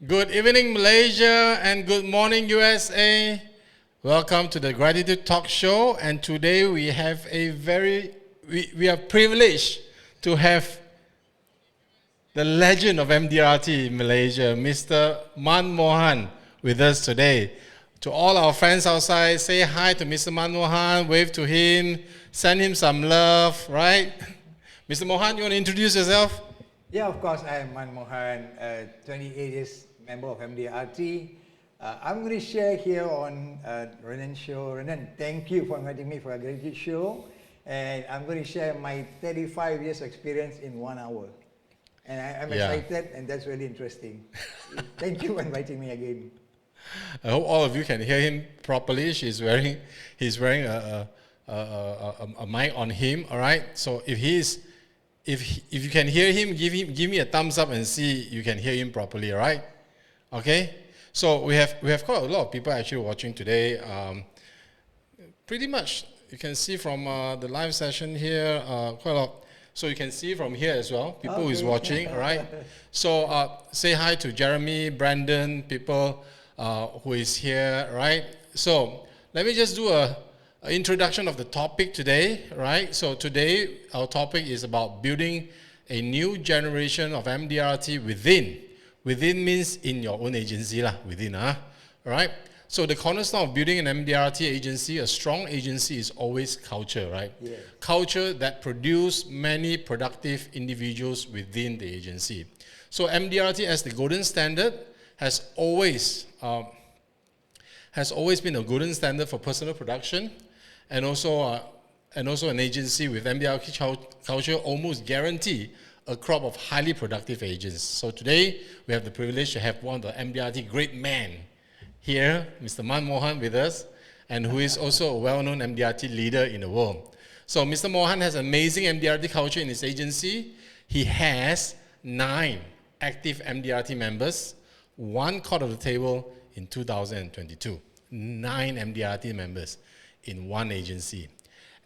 Good evening, Malaysia, and good morning, USA. Welcome to the Gratitude Talk Show. And today we have we are privileged to have the legend of MDRT in Malaysia, Mr. ManMohan, with us today. To all our friends outside, say hi to Mr. ManMohan, wave to him, send him some love, right? Mr. Mohan, you want to introduce yourself? Yeah, of course, I am ManMohan, 28 years member of MDRT. I'm going to share here on Ren En show. Ren En, thank you for inviting me for a gratitude show. And I'm going to share my 35 years experience in 1 hour. And I'm excited, and that's really interesting. Thank you for inviting me again. I hope all of you can hear him properly. He's wearing a mic on him. All right. So if you can hear him, give me a thumbs up and see you can hear him properly. All right. Okay. So we have quite a lot of people actually watching today. Pretty much you can see from the live session here quite a lot. So you can see from here as well, people who is watching, all right? So say hi to Jeremy, Brandon, people who is here, right? So let me just do an introduction of the topic today, right? So today our topic is about building a new generation of MDRT within. Within means in your own agency, within, all right? So the cornerstone of building an MDRT agency, a strong agency, is always culture, right? Yeah. Culture that produce many productive individuals within the agency. So MDRT as the golden standard has always been a golden standard for personal production, and also an agency with MDRT culture almost guarantee a crop of highly productive agents. So today we have the privilege to have one of the MDRT Great Man here, Mr. ManMohan, with us, and who is also a well-known MDRT leader in the world. So Mr. Mohan has amazing MDRT culture in his agency. He has 9 active MDRT members, 1 caught at the table in 2022. 9 MDRT members in 1 agency.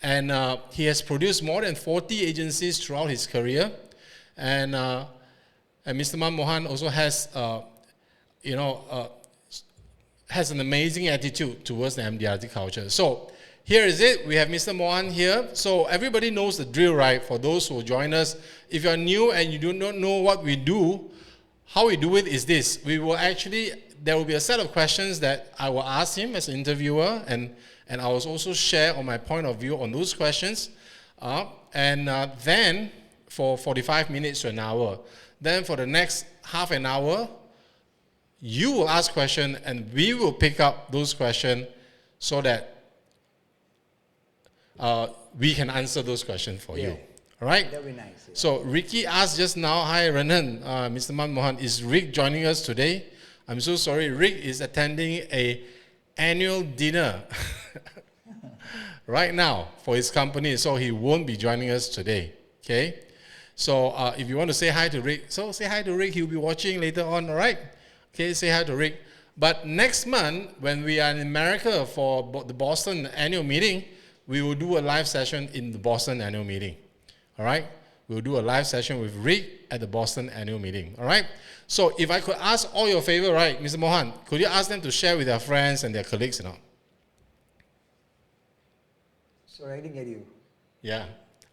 And he has produced more than 40 agencies throughout his career. And Mr. ManMohan also has, has an amazing attitude towards the MDRT culture. So here is it. We have Mr. Mohan here. So everybody knows the drill, right? For those who join us, if you're new and you do not know what we do, how we do it is this. There will be a set of questions that I will ask him as an interviewer, and I will also share on my point of view on those questions. Then for 45 minutes to an hour. Then for the next half an hour, you will ask questions and we will pick up those questions so that we can answer those questions for you. All right? That would be nice. Yeah. So Ricky asked just now, hi Ren En, Mr. ManMohan, is Rick joining us today? I'm so sorry, Rick is attending an annual dinner right now for his company, so he won't be joining us today. Okay? So if you want to say hi to Rick, so say hi to Rick, he'll be watching later on, all right? Okay, say hi to Rick. But next month, when we are in America for the Boston annual meeting, we will do a live session in the Boston annual meeting, all right? We'll do a live session with Rick at the Boston annual meeting, all right? So if I could ask all your favor, right, Mr. Mohan, could you ask them to share with their friends and their colleagues, Sorry, I didn't get you. Yeah.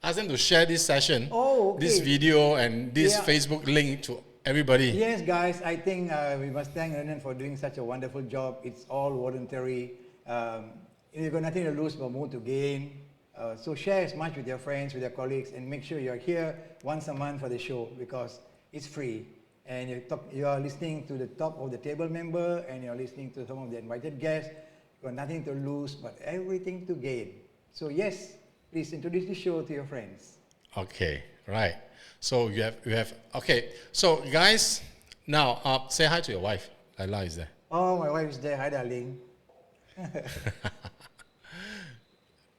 Ask them to share this session, okay. This video, and this Facebook link to everybody. Yes, guys, I think we must thank Ren En for doing such a wonderful job. It's all voluntary. You've got nothing to lose but more to gain. So share as much with your friends, with your colleagues, and make sure you're here once a month for the show because it's free. And you are listening to the top of the table member, and you're listening to some of the invited guests. You've got nothing to lose but everything to gain. So yes, please introduce the show to your friends. Okay, right. So you have okay. So guys, now say hi to your wife. Laila is there. Oh, my wife is there. Hi, darling.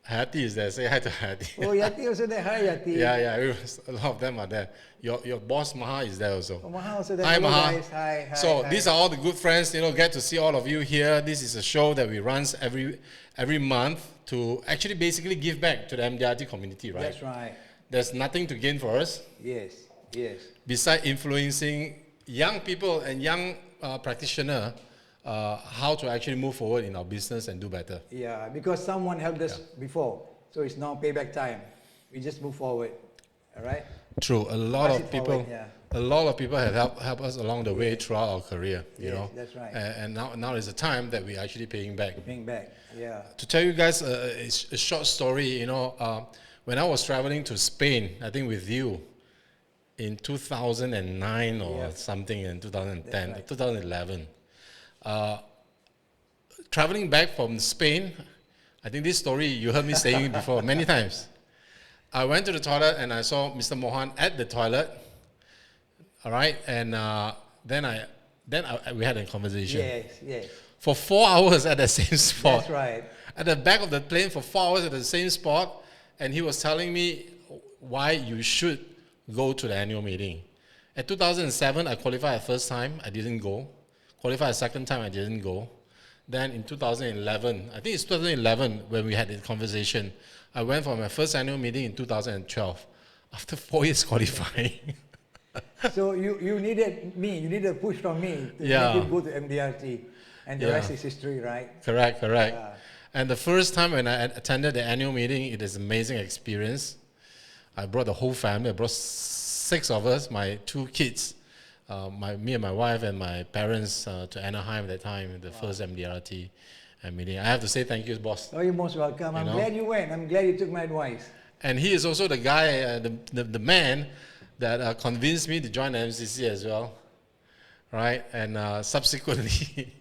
Hayati is there. Say hi to Hayati. Oh, Yati also there. Hi, Yati. Yeah. A lot of them are there. Your boss Maha is there also. Oh, Mohan also there. Hi, Hello, Maha. guys. Hi. So these are all the good friends. Get to see all of you here. This is a show that we run every month to actually basically give back to the MDRT community, right? That's right. There's nothing to gain for us. Yes. Besides influencing young people and young practitioner how to actually move forward in our business and do better. Yeah, because someone helped us before, so it's now payback time. We just move forward, all right? True. A lot Pass of it people, forward, yeah. a lot of people have helped us along the way throughout our career. You Yes, know, that's right. And now is the time that we're actually paying back. Paying back, yeah. To tell you guys a short story, you know, when I was traveling to Spain, I think with you, in 2009 or something, in 2010, right. 2011, traveling back from Spain, I think this story you heard me saying it before many times. I went to the toilet and I saw Mr. Mohan at the toilet. All right, and then we had a conversation. Yes. For 4 hours at the same spot. That's right. At the back of the plane for 4 hours at the same spot, and he was telling me why you should go to the annual meeting. At 2007, I qualified the first time, I didn't go. Qualified the second time, I didn't go. Then in 2011, I think it's 2011 when we had this conversation, I went for my first annual meeting in 2012, after 4 years qualifying. So you needed a push from me to Yeah. make you go to MDRT, and the rest is history, right? Correct. Yeah. And the first time when I attended the annual meeting, it is an amazing experience. I brought the whole family. I brought 6 of us, my 2 kids, me and my wife and my parents to Anaheim at that time, the first MDRT meeting. I have to say thank you, boss. Oh, you're most welcome. I'm glad you went. I'm glad you took my advice. And he is also the guy, the man that convinced me to join the MCC as well, right? And subsequently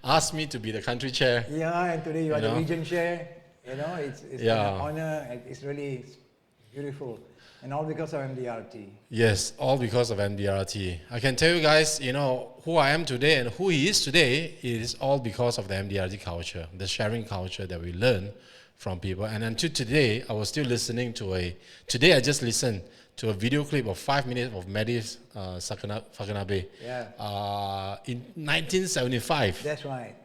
asked me to be the country chair. Yeah, and today you are the region chair. You know, it's an honor. It's really beautiful. And all because of MDRT. Yes, all because of MDRT. I can tell you guys, you know, who I am today and who he is today is all because of the MDRT culture, the sharing culture that we learn from people. And until today, I was still listening to today I just listened to a video clip of 5 minutes of Mehdi Fakanabe in 1975. That's right.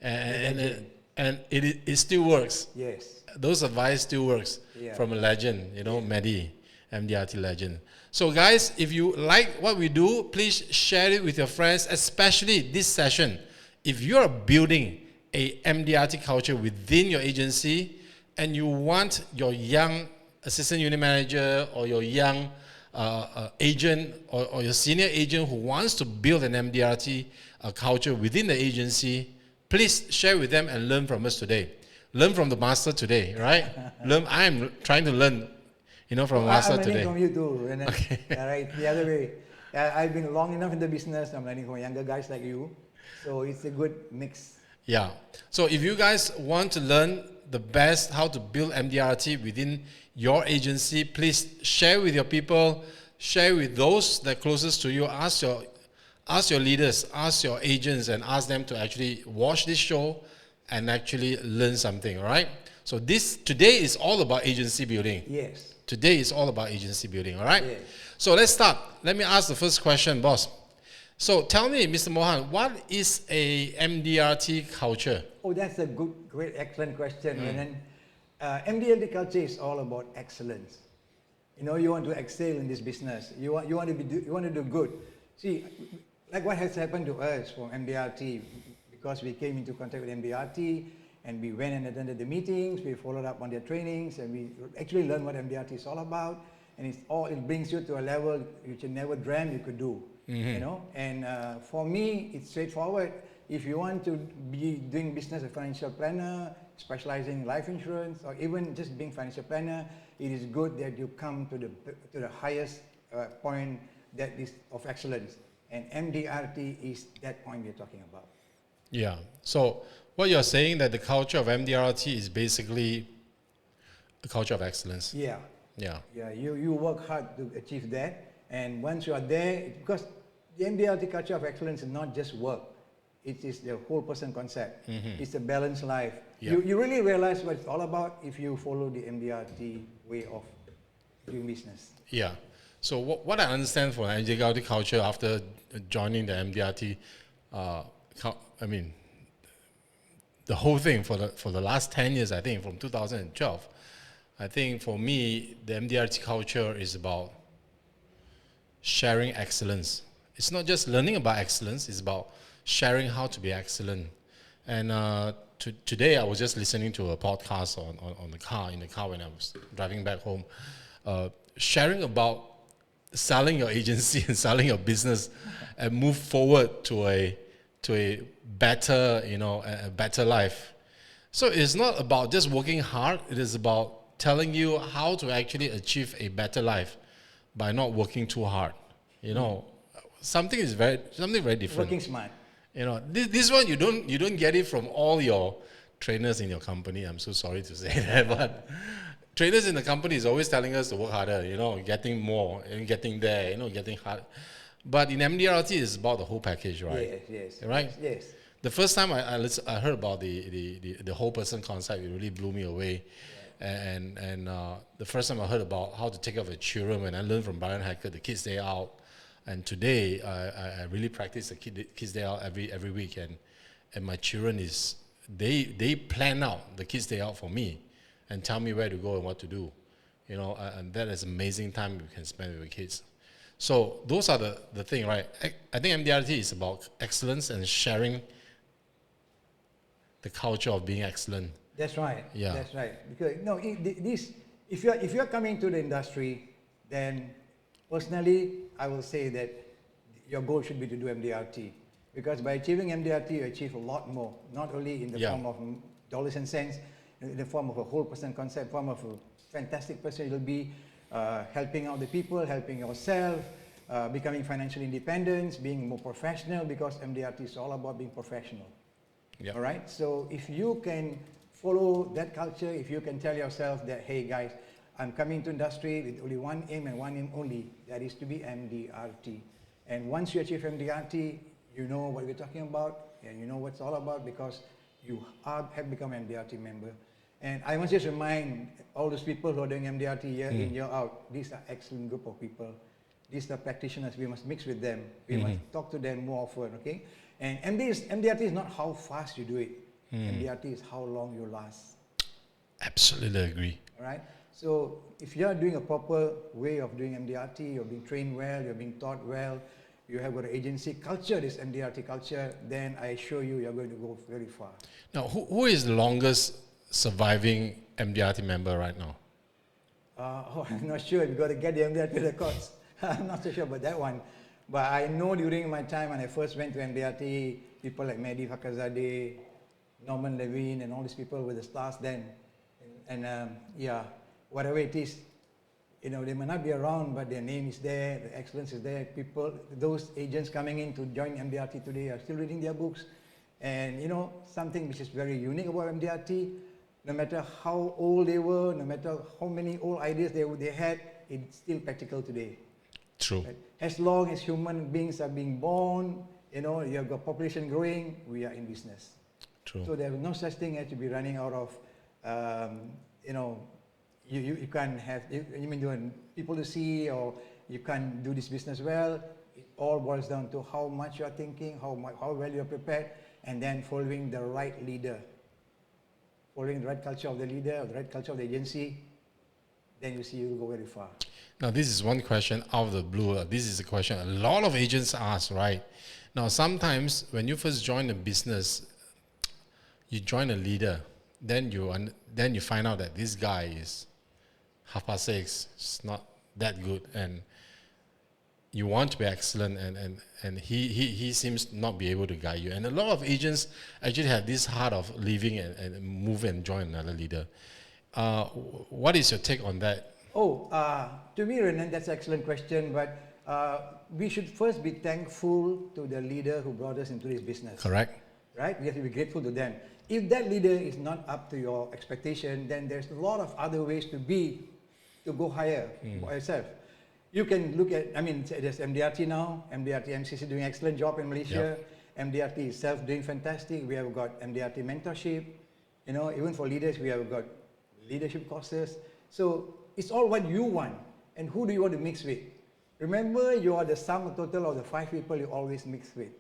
And it still works. Yes. Those advice still works from a legend, you know, Mehdi, MDRT legend. So guys, if you like what we do, please share it with your friends, especially this session. If you are building a MDRT culture within your agency and you want your young assistant unit manager or your young agent or your senior agent who wants to build an MDRT culture within the agency, please share with them and learn from us today. Learn from the master today, right? I'm trying to learn, you know, from the master today. I'm learning from you too. And then, right, the other way. I've been long enough in the business. I'm learning from younger guys like you. So it's a good mix. Yeah. So if you guys want to learn the best how to build MDRT within your agency, please share with your people, share with those that are closest to you. Ask your leaders, ask your agents, and ask them to actually watch this show and actually learn something, all right? So today is all about agency building. Yes. Today is all about agency building, all right? Yes. So let's start. Let me ask the first question, boss. So tell me, Mr. Mohan, what is a MDRT culture? Oh, that's a great, excellent question. And then MDRT culture is all about excellence. You know, you want to excel in this business. You want to do good. See, like what has happened to us from MDRT, because we came into contact with MDRT and we went and attended the meetings, we followed up on their trainings, and we actually learned what MDRT is all about. And it brings you to a level which you never dreamed you could do. You know, and for me, it's straightforward. If you want to be doing business as a financial planner, specializing in life insurance, or even just being financial planner, it is good that you come to the highest point that is of excellence. And MDRT is that point we're talking about. Yeah. So what you're saying that the culture of MDRT is basically a culture of excellence. Yeah. Yeah. Yeah. You work hard to achieve that. And once you are there, because the MDRT culture of excellence is not just work. It is the whole person concept. It's a balanced life. Yeah. You really realize what it's all about if you follow the MDRT way of doing business. Yeah. So what I understand from MDRT culture after joining the MDRT, the whole thing for the last 10 years, I think, from 2012, I think for me, the MDRT culture is about sharing excellence. It's not just learning about excellence, it's about sharing how to be excellent. And today I was just listening to a podcast in the car when I was driving back home, sharing about selling your agency and selling your business and move forward to a better, a better life. So it's not about just working hard, it is about telling you how to actually achieve a better life by not working too hard. Something very different. Working smart. This one you don't get it from all your trainers in your company. I'm so sorry to say that, but trainers in the company is always telling us to work harder, getting more and getting there, getting hard. But in MDRT, it's about the whole package, right? Yes. Right? Yes. The first time I heard about the whole person concept, it really blew me away. Yeah. And the first time I heard about how to take care of the children, when I learned from Brian Hackett, the Kids Day Out. And today, I really practice the Kids Day Out every week. And my children they plan out the Kids Day Out for me and tell me where to go and what to do. And that is amazing time we can spend with the kids. So those are the thing, right? I think MDRT is about excellence and sharing the culture of being excellent. That's right. Yeah. That's right. Because if you're coming to the industry, then personally, I will say that your goal should be to do MDRT. Because by achieving MDRT, you achieve a lot more, not only in the form of dollars and cents, in the form of a whole person concept, form of a fantastic person you'll be, helping out the people, helping yourself, becoming financially independent, being more professional, because MDRT is all about being professional. Yeah. All right? So if you can follow that culture, if you can tell yourself that, hey guys, I'm coming to industry with only one aim and one aim only, that is to be MDRT. And once you achieve MDRT, you know what we're talking about, and you know what it's all about, because you have become an MDRT member. And I must just remind all those people who are doing MDRT year in, year out, these are excellent group of people. These are practitioners. We must mix with them. We must talk to them more often, okay? And MDRT is not how fast you do it. MDRT is how long you last. Absolutely agree. All right? So if you're doing a proper way of doing MDRT, you're being trained well, you're being taught well, you have got an agency culture, this MDRT culture, then I assure you, you're going to go very far. Now, who is the longest surviving MDRT member right now? I'm not sure. We've got to get the MDRT records. I'm not so sure about that one. But I know during my time when I first went to MDRT, people like Mehdi Fakazadeh, Norman Levine, and all these people were the stars then. And whatever it is, they may not be around, but their name is there, the excellence is there. People, those agents coming in to join MDRT today are still reading their books. And something which is very unique about MDRT, no matter how old they were, no matter how many old ideas they had, it's still practical today. True. Right? As long as human beings are being born, you have got population growing, we are in business. True. So there's no such thing as to be running out of, you can't have, people to see, or you can't do this business well. It all boils down to how much you're thinking, how well you're prepared, and then following the right leader, following the right culture of the leader, or the right culture of the agency, then you see you'll go very far. Now, this is one question out of the blue. This is a question a lot of agents ask, right? Now, sometimes when you first join a business, you join a leader, then you find out that this guy is 6:30. It's not that good, and you want to be excellent, and he seems not be able to guide you. And a lot of agents actually have this heart of leaving and move and join another leader. What is your take on that? To me, Ren En, that's an excellent question, but we should first be thankful to the leader who brought us into this business. Correct. Right? We have to be grateful to them. If that leader is not up to your expectation, then there's a lot of other ways to go higher by yourself. You can look at, there's MDRT now, MDRT MCC doing an excellent job in Malaysia, MDRT itself doing fantastic. We have got MDRT mentorship, even for leaders, we have got leadership courses. So it's all what you want, and who do you want to mix with? Remember, you are the sum total of the 5 people you always mix with.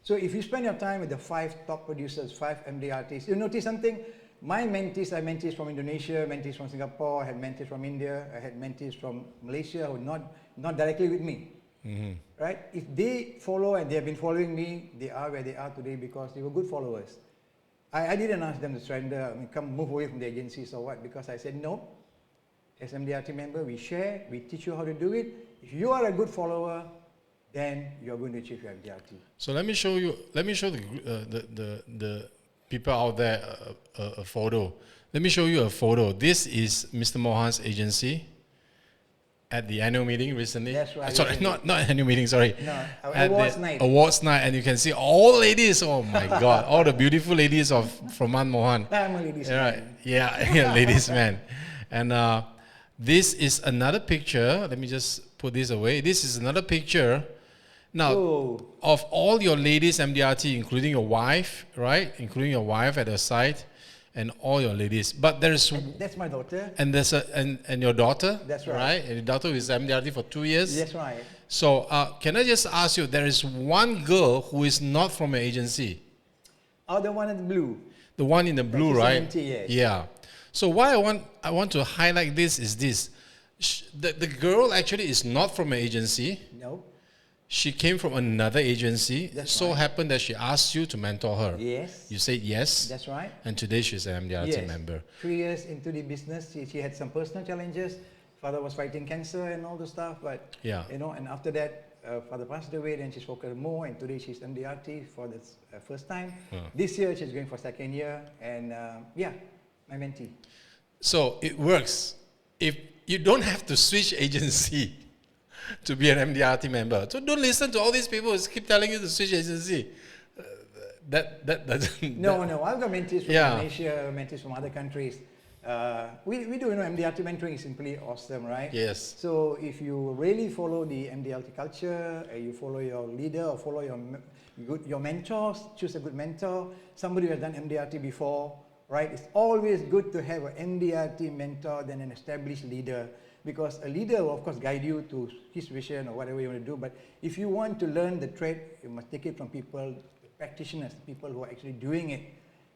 So if you spend your time with the 5 top producers, 5 MDRTs, you notice something? My mentees, I had mentees from Indonesia, mentees from Singapore, I had mentees from India, I had mentees from Malaysia who not directly with me. right? If they follow and they have been following me, they are where they are today because they were good followers. I didn't ask them to surrender, come move away from the agencies or what, because I said no. As MDRT member, we share, we teach you how to do it. If you are a good follower, then you're going to achieve your MDRT. So let me show you. Let me show the people out there a photo. Let me show you a photo. This is Mr. Mohan's agency at the annual meeting recently. That's right. Sorry, not annual meeting. Sorry. No, at awards the night. Awards night, and you can see all ladies. Oh my God, all the beautiful ladies from ManMohan. I'm a ladies' Right. man. Yeah, ladies man. And this is another picture. Let me just put this away. This is another picture. Now, of all your ladies MDRT, including your wife, right? Including your wife at the site, and all your ladies. But there's that's my daughter. and there's and your daughter. That's right. And your daughter is MDRT for 2 years. That's right. So can I just ask you? There is one girl who is not from an agency. Oh, the one in the blue. The one in the blue, right? MT, yes. Yeah. So why I want to highlight this is this. The girl actually is not from an agency. No. She came from another agency. That's so right. happened that she asked you to mentor her. Yes. You said yes. That's right. And today she's an MDRT Yes. member. 3 years into the business, she had some personal challenges. Father was fighting cancer and all the stuff, but Yeah. and after that, father passed away. Then she's focused more, and today she's MDRT for the first time. This year she's going for second year, and my mentee. So it works. If you don't have to switch agency to be an MDRT member. So don't listen to all these people who keep telling you to switch agency. That doesn't... No, I've got mentees from Yeah. Malaysia, mentees from other countries. We do, MDRT mentoring is simply awesome, right? Yes. So if you really follow the MDRT culture, you follow your leader or follow your mentors, choose a good mentor, somebody who has done MDRT before, right? It's always good to have an MDRT mentor than an established leader, because a leader will of course guide you to his vision or whatever you want to do, but if you want to learn the trade, you must take it from people, practitioners, people who are actually doing it,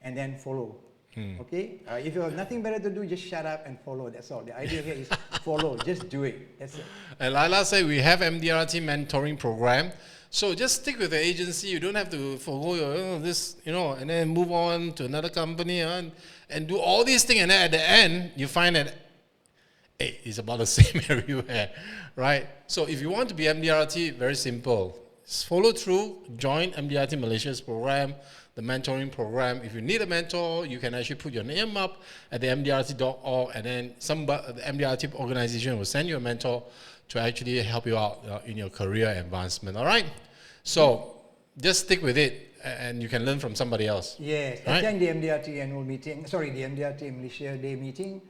and then follow. Okay? If you have nothing better to do, just shut up and follow. That's all. The idea here is follow. Just do it. That's it. And Laila said we have MDRT mentoring program. So just stick with the agency. You don't have to forgo your this, and then move on to another company and do all these things. And then at the end, you find that it's about the same everywhere, right? So if you want to be MDRT, very simple. Just follow through, join MDRT Malaysia's program, the mentoring program. If you need a mentor, you can actually put your name up at the MDRT.org, and then the MDRT organization will send you a mentor to actually help you out in your career advancement, all right? So just stick with it, and you can learn from somebody else. Yes, right? attend the MDRT annual meeting, the MDRT Malaysia Day meeting.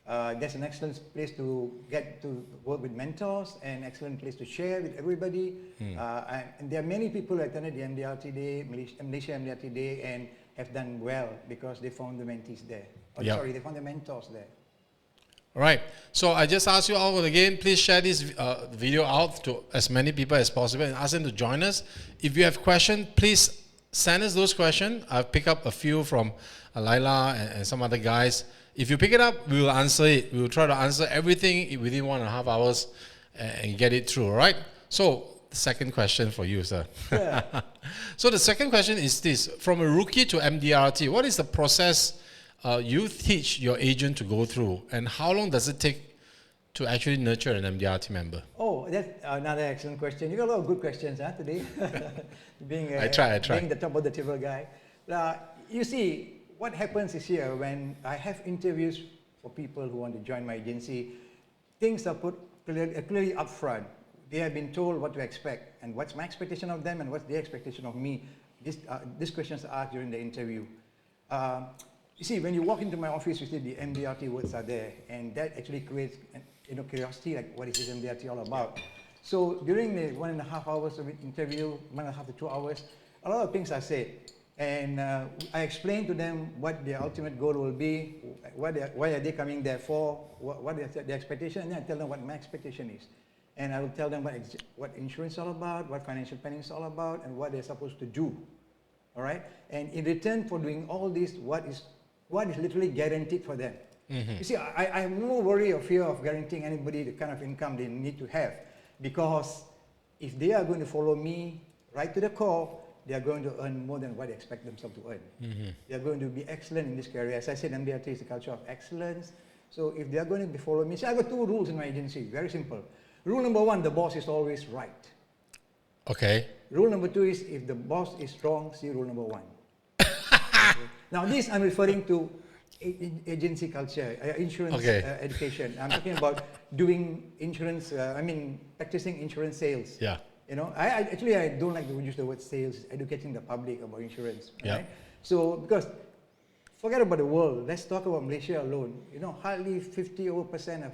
That's an excellent place to get to work with mentors, and excellent place to share with everybody. And there are many people who attended the MDRT Day, Malaysia MDRT Day, and have done well because they found the mentees there. They found the mentors there. All right. So I just ask you all again, please share this video out to as many people as possible and ask them to join us. If you have questions, please send us those questions. I've picked up a few from Laila and some other guys. If you pick it up, we will answer it. We will try to answer everything within 1.5 hours and get it through, all right? So the second question for you, sir. Yeah. So the second question is this. From a rookie to MDRT, what is the process you teach your agent to go through, and how long does it take to actually nurture an MDRT member? Oh, that's another excellent question. You got a lot of good questions today. I try. Being the top of the table guy. You see, what happens is here, when I have interviews for people who want to join my agency, things are put clearly up front. They have been told what to expect, and what's my expectation of them, and what's their expectation of me. These questions are asked during the interview. You see, when you walk into my office, you see the MDRT words are there, and that actually creates curiosity, like what is this MDRT all about? So during the 1.5 hours of interview, 1.5 to 2 hours, a lot of things are said. And I explain to them what their ultimate goal will be, why are they coming there for, what is their expectation, and then I tell them what my expectation is. And I will tell them what insurance is all about, what financial planning is all about, and what they're supposed to do. All right? And in return for doing all this, what is literally guaranteed for them. You see, I have no worry or fear of guaranteeing anybody the kind of income they need to have, because if they are going to follow me right to the core, they are going to earn more than what they expect themselves to earn. They are going to be excellent in this career. As I said, MDRT is a culture of excellence. So if they are going to be following me, so I've got 2 rules in my agency, very simple. Rule number 1, the boss is always right. Okay. Rule number 2 is if the boss is wrong, see rule number 1. Okay. Now this I'm referring to agency culture, insurance education. I'm talking about doing insurance, practicing insurance sales. Yeah. You know, I don't like to use the word sales, educating the public about insurance. Yeah. Right? So, because forget about the world, let's talk about Malaysia alone. You know, hardly 50% of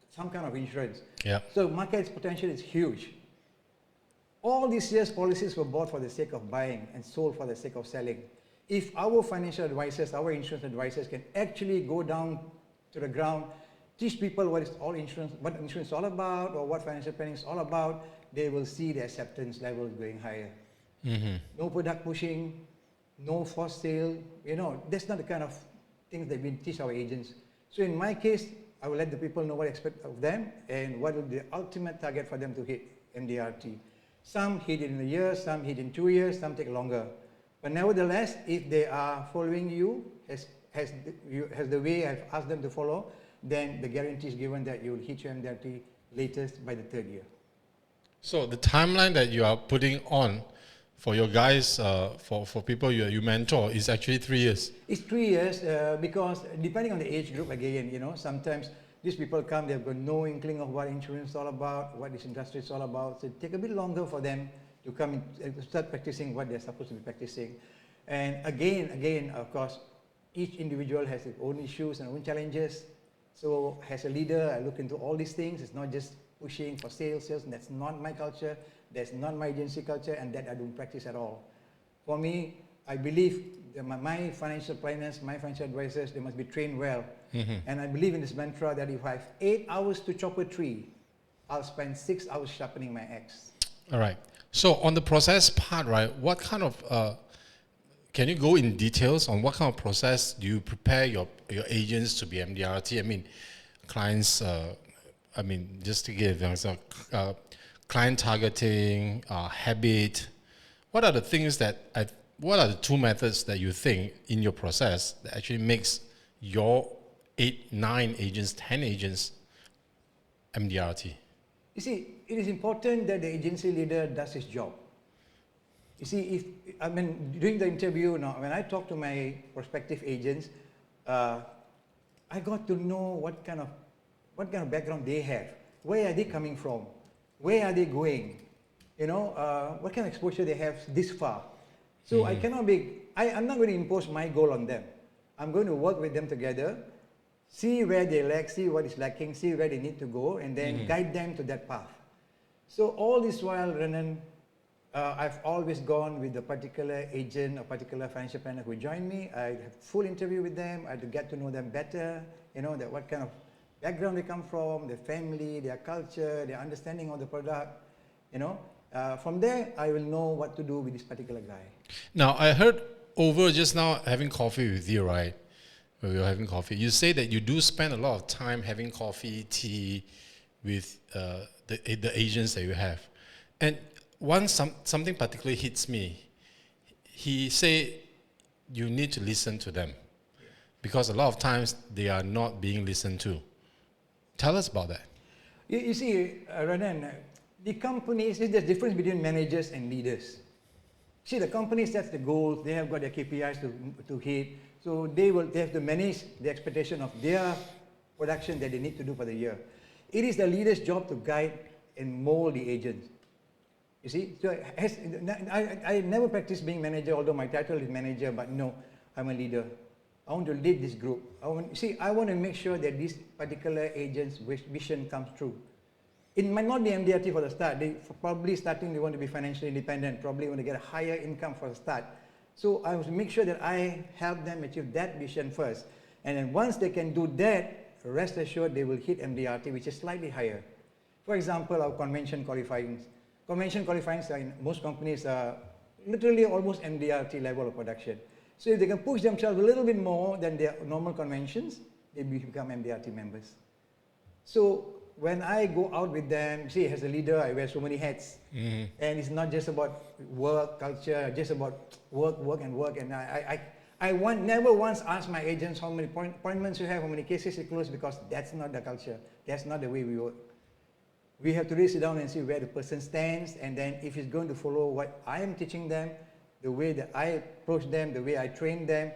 some kind of insurance. Yeah. So, market's potential is huge. All these years, policies were bought for the sake of buying and sold for the sake of selling. If our financial advisors, our insurance advisors can actually go down to the ground, teach people what insurance is all about, or what financial planning is all about, they will see the acceptance levels going higher. No product pushing, no forced sale. You know, that's not the kind of things that we teach our agents. So in my case, I will let the people know what I expect of them and what will be the ultimate target for them to hit MDRT. Some hit in a year, some hit in 2 years, some take longer. But nevertheless, if they are following you as the way I've asked them to follow, then the guarantee is given that you will hit your MDRT latest by the 3rd year. So the timeline that you are putting on for your guys, for people you mentor, is actually 3 years. It's 3 years because depending on the age group again, you know, sometimes these people come, they've got no inkling of what insurance is all about, what this industry is all about. So it takes a bit longer for them to come in and start practicing what they're supposed to be practicing. And again, of course, each individual has its own issues and own challenges. So as a leader, I look into all these things. It's not just pushing for sales, and that's not my culture, that's not my agency culture, and that I don't practice at all. For me, I believe that my financial planners, my financial advisors, they must be trained well. And I believe in this mantra that if I have 8 hours to chop a tree, I'll spend 6 hours sharpening my axe. All right. So on the process part, right, what kind of, can you go in details on what kind of process do you prepare your agents to be MDRT? I mean, clients, just to give an example, client targeting, habit. What are the things what are the 2 methods that you think in your process that actually makes your 8, 9 agents, 10 agents MDRT? You see, it is important that the agency leader does his job. You see, during the interview, now, when I talk to my prospective agents, I got to know what kind of background they have. Where are they coming from? Where are they going? You know, what kind of exposure they have this far. So I cannot I'm not going to impose my goal on them. I'm going to work with them together, see where they lack, see what is lacking, see where they need to go, and then guide them to that path. So all this while, Ren En, I've always gone with a particular agent, a particular financial planner who joined me. I have full interview with them. I had to get to know them better, you know, that what kind of background they come from, their family, their culture, their understanding of the product, you know. From there, I will know what to do with this particular guy. Now, I heard over just now having coffee with you, right? When we were having coffee, you say that you do spend a lot of time having coffee, tea with the agents that you have. And something particularly hits me. He say you need to listen to them because a lot of times they are not being listened to. Tell us about that. You see, Ren En, the companies, there's a difference between managers and leaders. See, the company sets the goals, they have got their KPIs to hit, so they have to manage the expectation of their production that they need to do for the year. It is the leader's job to guide and mold the agents. You see, so I never practiced being manager, although my title is manager, but no, I'm a leader. I want to lead this group. I want to make sure that this particular agent's vision comes true. It might not be MDRT for the start. They want to be financially independent, probably want to get a higher income for the start. So I want to make sure that I help them achieve that vision first. And then once they can do that, rest assured they will hit MDRT, which is slightly higher. For example, our convention qualifying. Convention qualifying in most companies are literally almost MDRT level of production. So if they can push themselves a little bit more than their normal conventions, they become MDRT members. So when I go out with them, see, as a leader, I wear so many hats. And it's not just about work, culture, just about work. And never once ask my agents how many appointments you have, how many cases you close, because that's not the culture. That's not the way we work. We have to really sit down and see where the person stands, and then if he's going to follow what I am teaching them, the way that I approach them, the way I train them,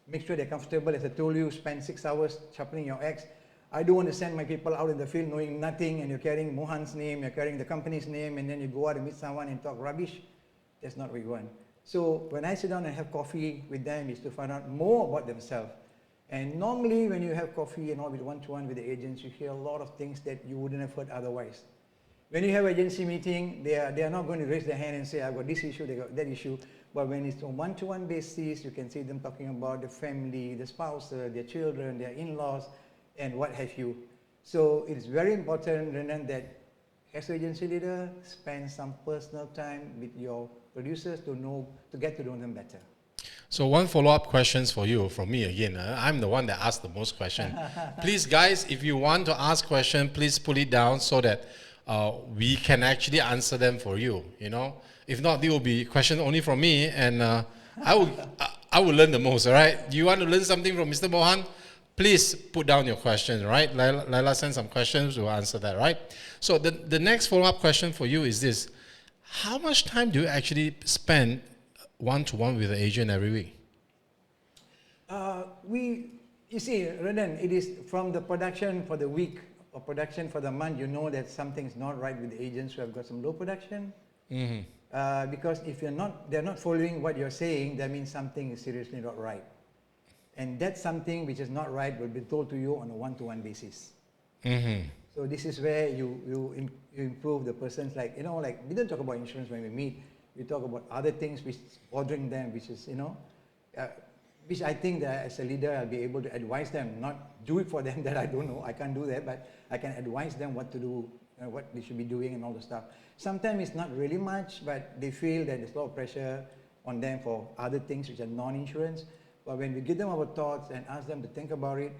make sure they're comfortable. As I told you, spend 6 hours sharpening your axe. I don't want to send my people out in the field knowing nothing, and you're carrying Mohan's name, you're carrying the company's name, and then you go out and meet someone and talk rubbish. That's not what we want. So when I sit down and have coffee with them, is to find out more about themselves. And normally when you have coffee and all with one-to-one with the agents, you hear a lot of things that you wouldn't have heard otherwise. When you have agency meeting, they are not going to raise their hand and say, I've got this issue, they got that issue. But when it's on one-to-one basis, you can see them talking about the family, the spouse, their children, their in-laws, and what have you. So it is very important, Renan, that as an agency leader, spend some personal time with your producers to get to know them better. So one follow-up questions for you from me again. I'm the one that asked the most question. Please, guys, if you want to ask question, please put it down so that we can actually answer them for you. You know, if not, there will be questions only from me, and I will learn the most. All right. Do you want to learn something from Mr. Mohan? Please put down your questions. Right. Laila send some questions. We'll answer that. Right. So the next follow-up question for you is this: how much time do you actually spend one-to-one with the agent every week? You see, Renan, it is from the production for the week or production for the month, you know that something's not right with the agents who have got some low production. Because if they're not following what you're saying, that means something is seriously not right. And that's something which is not right will be told to you on a one-to-one basis. So this is where you improve the person's, like we don't talk about insurance when we meet. We talk about other things which is bothering them, which is, which I think that as a leader I'll be able to advise them, not do it for them, that I don't know, I can't do that, but I can advise them what to do, what they should be doing and all the stuff. Sometimes it's not really much, but they feel that there's a lot of pressure on them for other things which are non-insurance. But when we give them our thoughts and ask them to think about it,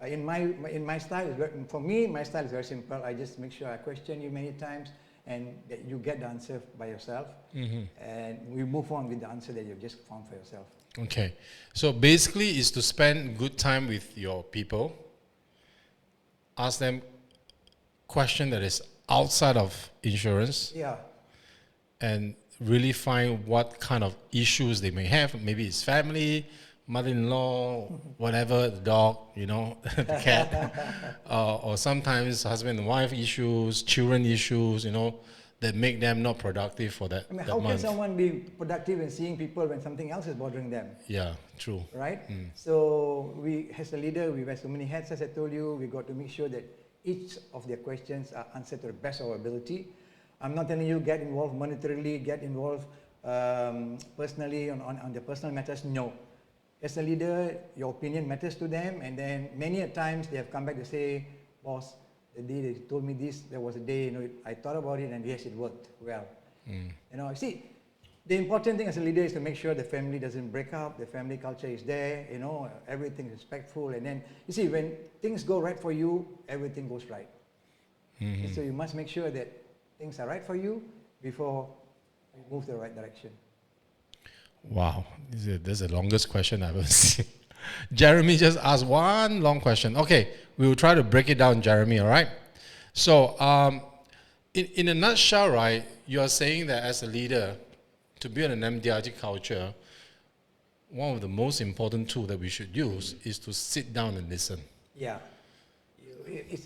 in my style, for me, my style is very simple. I just make sure I question you many times, and that you get the answer by yourself, and we move on with the answer that you've just found for yourself. Okay, so basically is to spend good time with your people, ask them question that is outside of insurance, and really find what kind of issues they may have. Maybe it's family, mother-in-law, whatever, the dog, the cat, or sometimes husband and wife issues, children issues, that make them not productive for that. How can someone be productive in seeing people when something else is bothering them? Yeah, true. Right? So we, as a leader, we wear so many hats, as I told you. We got to make sure that each of their questions are answered to the best of our ability. I'm not telling you get involved monetarily, get involved personally on the personal matters. No. As a leader, your opinion matters to them, and then many a times they have come back to say, boss, the day they told me this, there was a day, I thought about it, and yes, it worked well. See, the important thing as a leader is to make sure the family doesn't break up, the family culture is there, everything is respectful, and then, you see, when things go right for you, everything goes right. So you must make sure that things are right for you before you move the right direction. Wow, this is the longest question I've ever seen. Jeremy just asked one long question. Okay, we will try to break it down, Jeremy, all right? So, in a nutshell, right, you are saying that as a leader, to build an MDRT culture, one of the most important tools that we should use is to sit down and listen. Yeah.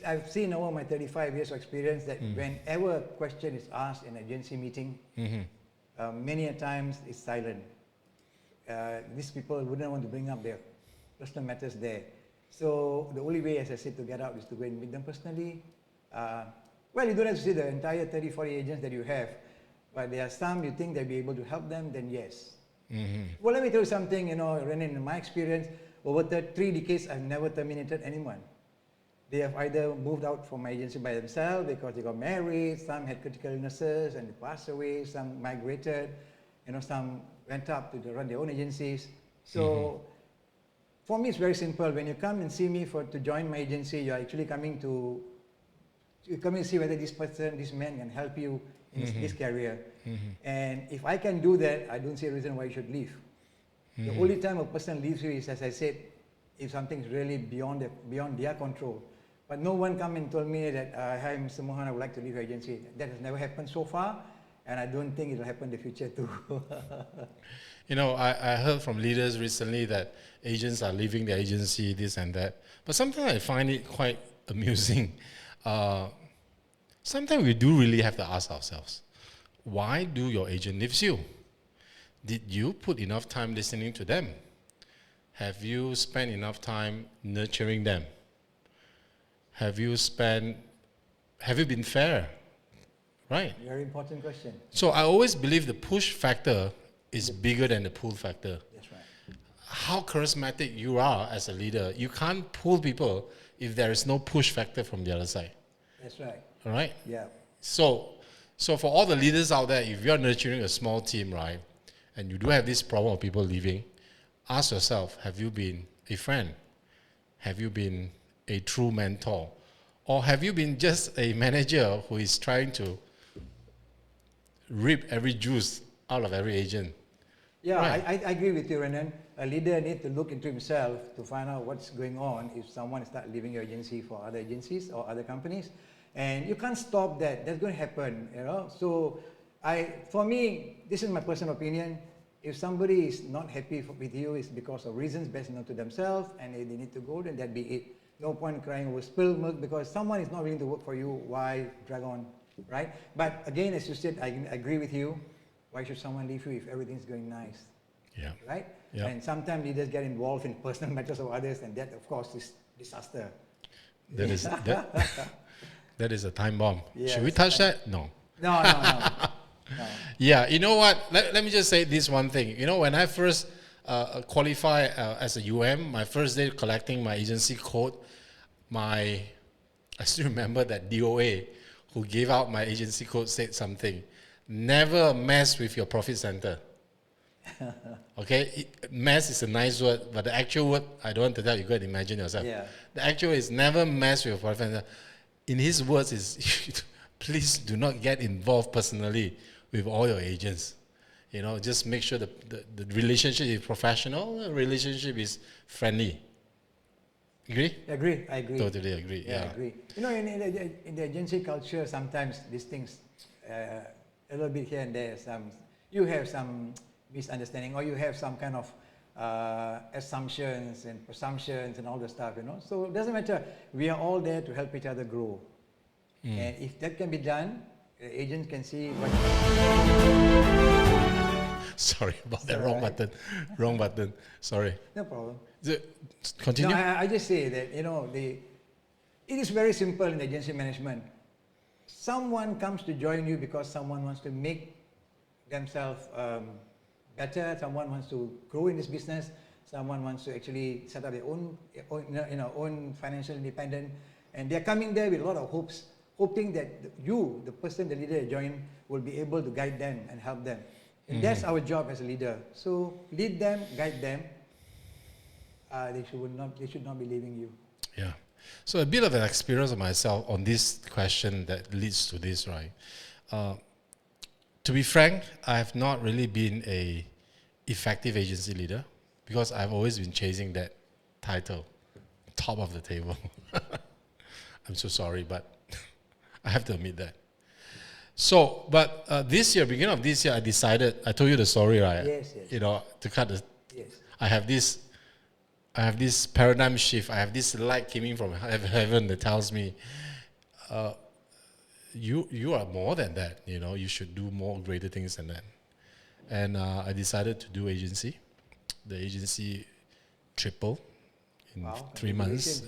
I've seen over my 35 years of experience that whenever a question is asked in an agency meeting, many a times it's silent. These people wouldn't want to bring up their personal matters there. So the only way, as I said, to get out is to go and meet them personally. Well, you don't have to see the entire 30, 40 agents that you have, but there are some you think they'll be able to help them, then yes. Well, let me tell you something, Ren En, in my experience, over 3 decades, I've never terminated anyone. They have either moved out from my agency by themselves because they got married, some had critical illnesses and they passed away, some migrated, some went up to run their own agencies. So for me, it's very simple. When you come and see me to join my agency, you're actually coming to You come and see whether this person, this man can help you in this career. And if I can do that, I don't see a reason why you should leave. The only time a person leaves you is, as I said, if something's really beyond their control. But no one come and told me that, hi, Mr. Mohan, I would like to leave your agency. That has never happened so far, and I don't think it will happen in the future too. You know, I heard from leaders recently that agents are leaving their agency, this and that. But sometimes I find it quite amusing. Sometimes we do really have to ask ourselves, why do your agent leave you? Did you put enough time listening to them? Have you spent enough time nurturing them? Have you been fair? Right? Very important question. So I always believe the push factor is bigger than the pull factor. That's right. How charismatic you are as a leader, you can't pull people if there is no push factor from the other side. That's right. All right? Yeah. So for all the leaders out there, if you're nurturing a small team, right, and you do have this problem of people leaving, ask yourself, have you been a friend? Have you been a true mentor? Or have you been just a manager who is trying to reap every juice out of every agent? Yeah, Right. I agree with you, Ren En. A leader needs to look into himself to find out what's going on if someone starts leaving your agency for other agencies or other companies. And you can't stop that. That's going to happen, you know. So for me, this is my personal opinion. If somebody is not happy with you, it's because of reasons best known to themselves, and if they need to go, then that be it. No point crying over spilled milk because someone is not willing to work for you. Why drag on, right? But again, as you said, I agree with you. Why should someone leave you if everything's going nice? Yeah. Right? Yeah. And sometimes leaders get involved in personal matters of others, and that, of course, is disaster. That is that is a time bomb. Yes. Should we touch that? No. No. No. Yeah, you know what? Let me just say this one thing. You know, when I first qualified as a UM, my first day collecting my agency code, I still remember that DOA who gave out my agency code said something. Never mess with your profit center. Okay? Mess is a nice word, but the actual word, I don't want to tell you, go and imagine yourself. Yeah. The actual is never mess with your profit center. In his words is, please do not get involved personally with all your agents. You know, just make sure the relationship is professional, the relationship is friendly. Agree? I agree. Totally agree. Yeah. I agree. You know, in the agency culture, sometimes these things, a little bit here and there, you have some misunderstanding, or you have some kind of assumptions and presumptions and all the stuff, you know. So it doesn't matter. We are all there to help each other grow. And if that can be done, the agent can see what... Sorry about that. It's Wrong all right. button. Wrong button. Sorry. No problem. Continue. No, I just say that, you know, it is very simple in agency management. Someone comes to join you because someone wants to make themselves better, someone wants to grow in this business, someone wants to actually set up their own financial independence, and they're coming there with a lot of hopes, hoping that you, the person, the leader join, will be able to guide them and help them. And that's our job as a leader. So lead them, guide them. They should not be leaving you. Yeah. So a bit of an experience of myself on this question that leads to this, right? To be frank, I have not really been a effective agency leader because I've always been chasing that title, top of the table. I'm so sorry, but I have to admit that. So, but this year, beginning of this year, I decided, I told you the story, right? Yes. You know, to cut the, Yes. I have this paradigm shift. I have this light coming from heaven that tells me, you are more than that. You know, you should do more greater things than that. And I decided to do agency. The agency tripled in 3 months.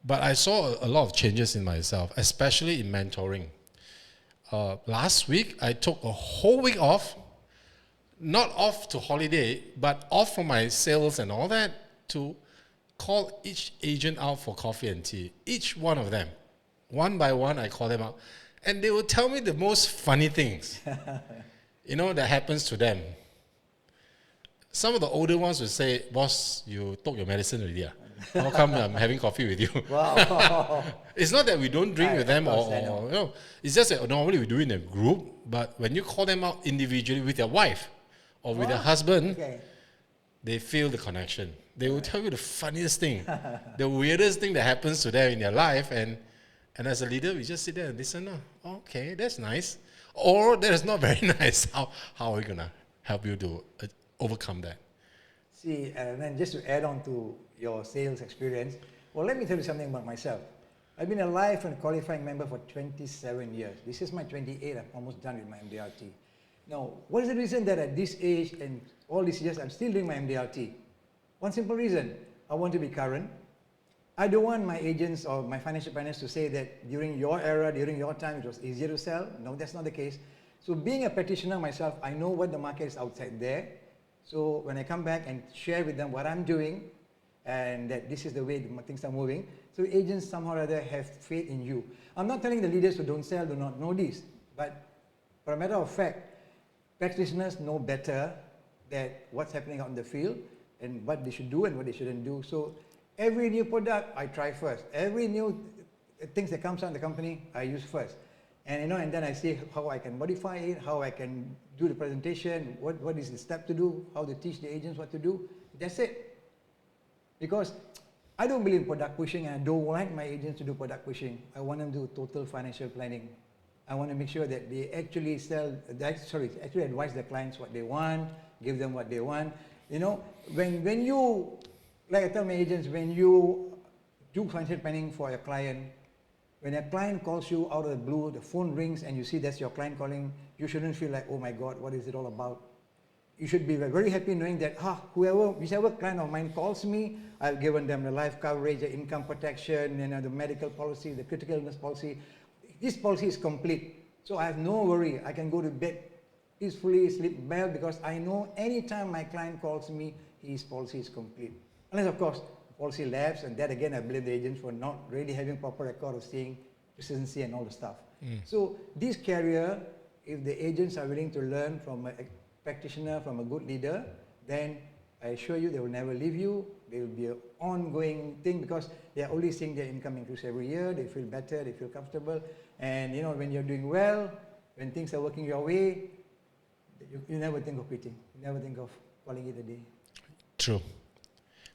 But I saw a lot of changes in myself, especially in mentoring. Last week, I took a whole week off, not off to holiday, but off from my sales and all that, to call each agent out for coffee and tea. Each one of them. One by one, I call them out. And they will tell me the most funny things, you know, that happens to them. Some of the older ones will say, boss, you took your medicine already. How come I'm having coffee with you? Wow. It's not that we don't drink Right, with them of course, I or it's just that normally we do it in a group, but when you call them out individually with their wife or with their husband, Okay. they feel the connection. They will tell you the funniest thing, the weirdest thing that happens to them in their life, and as a leader, we just sit there and listen. Oh, okay, that's nice. Or that is not very nice. How are we going to help you to overcome that? See, and then just to add on to your sales experience, well, let me tell you something about myself. I've been a live and qualifying member for 27 years. This is my 28th. I'm almost done with my MDRT. Now, what is the reason that at this age and all these years I'm still doing my MDRT? One simple reason. I want to be current. I don't want my agents or my financial planners to say that during your era, during your time, it was easier to sell. No, that's not the case. So being a practitioner myself, I know what the market is outside there. So when I come back and share with them what I'm doing and that this is the way things are moving, so agents somehow or other have faith in you. I'm not telling the leaders who don't sell do not know this, but for a matter of fact, practitioners know better that what's happening out in the field and what they should do and what they shouldn't do. So every new product I try first. Every new things that comes out in the company I use first. And and then I see how I can modify it, how I can do the presentation, what is the step to do, how to teach the agents what to do. That's it. Because I don't believe in product pushing, and I don't like my agents to do product pushing. I want them to do total financial planning. I want to make sure that they actually actually advise their clients what they want, give them what they want. When you, like I tell my agents, when you do financial planning for a client, when a client calls you out of the blue, the phone rings and you see that's your client calling, you shouldn't feel like, oh my God, what is it all about? You should be very happy knowing that whichever client of mine calls me, I've given them the life coverage, the income protection, the medical policy, the critical illness policy. This policy is complete. So I have no worry. I can go to bed peacefully, sleep well, because I know anytime my client calls me, his policy is complete. Unless, of course, policy lapse, and that again I blame the agents for not really having proper record of seeing persistency and all the stuff. So this carrier, if the agents are willing to learn from a practitioner, from a good leader, then I assure you they will never leave you. They will be an ongoing thing because they are only seeing their income increase every year. They feel better, they feel comfortable, and when you're doing well, when things are working your way, you never think of quitting. You never think of calling it a day. True.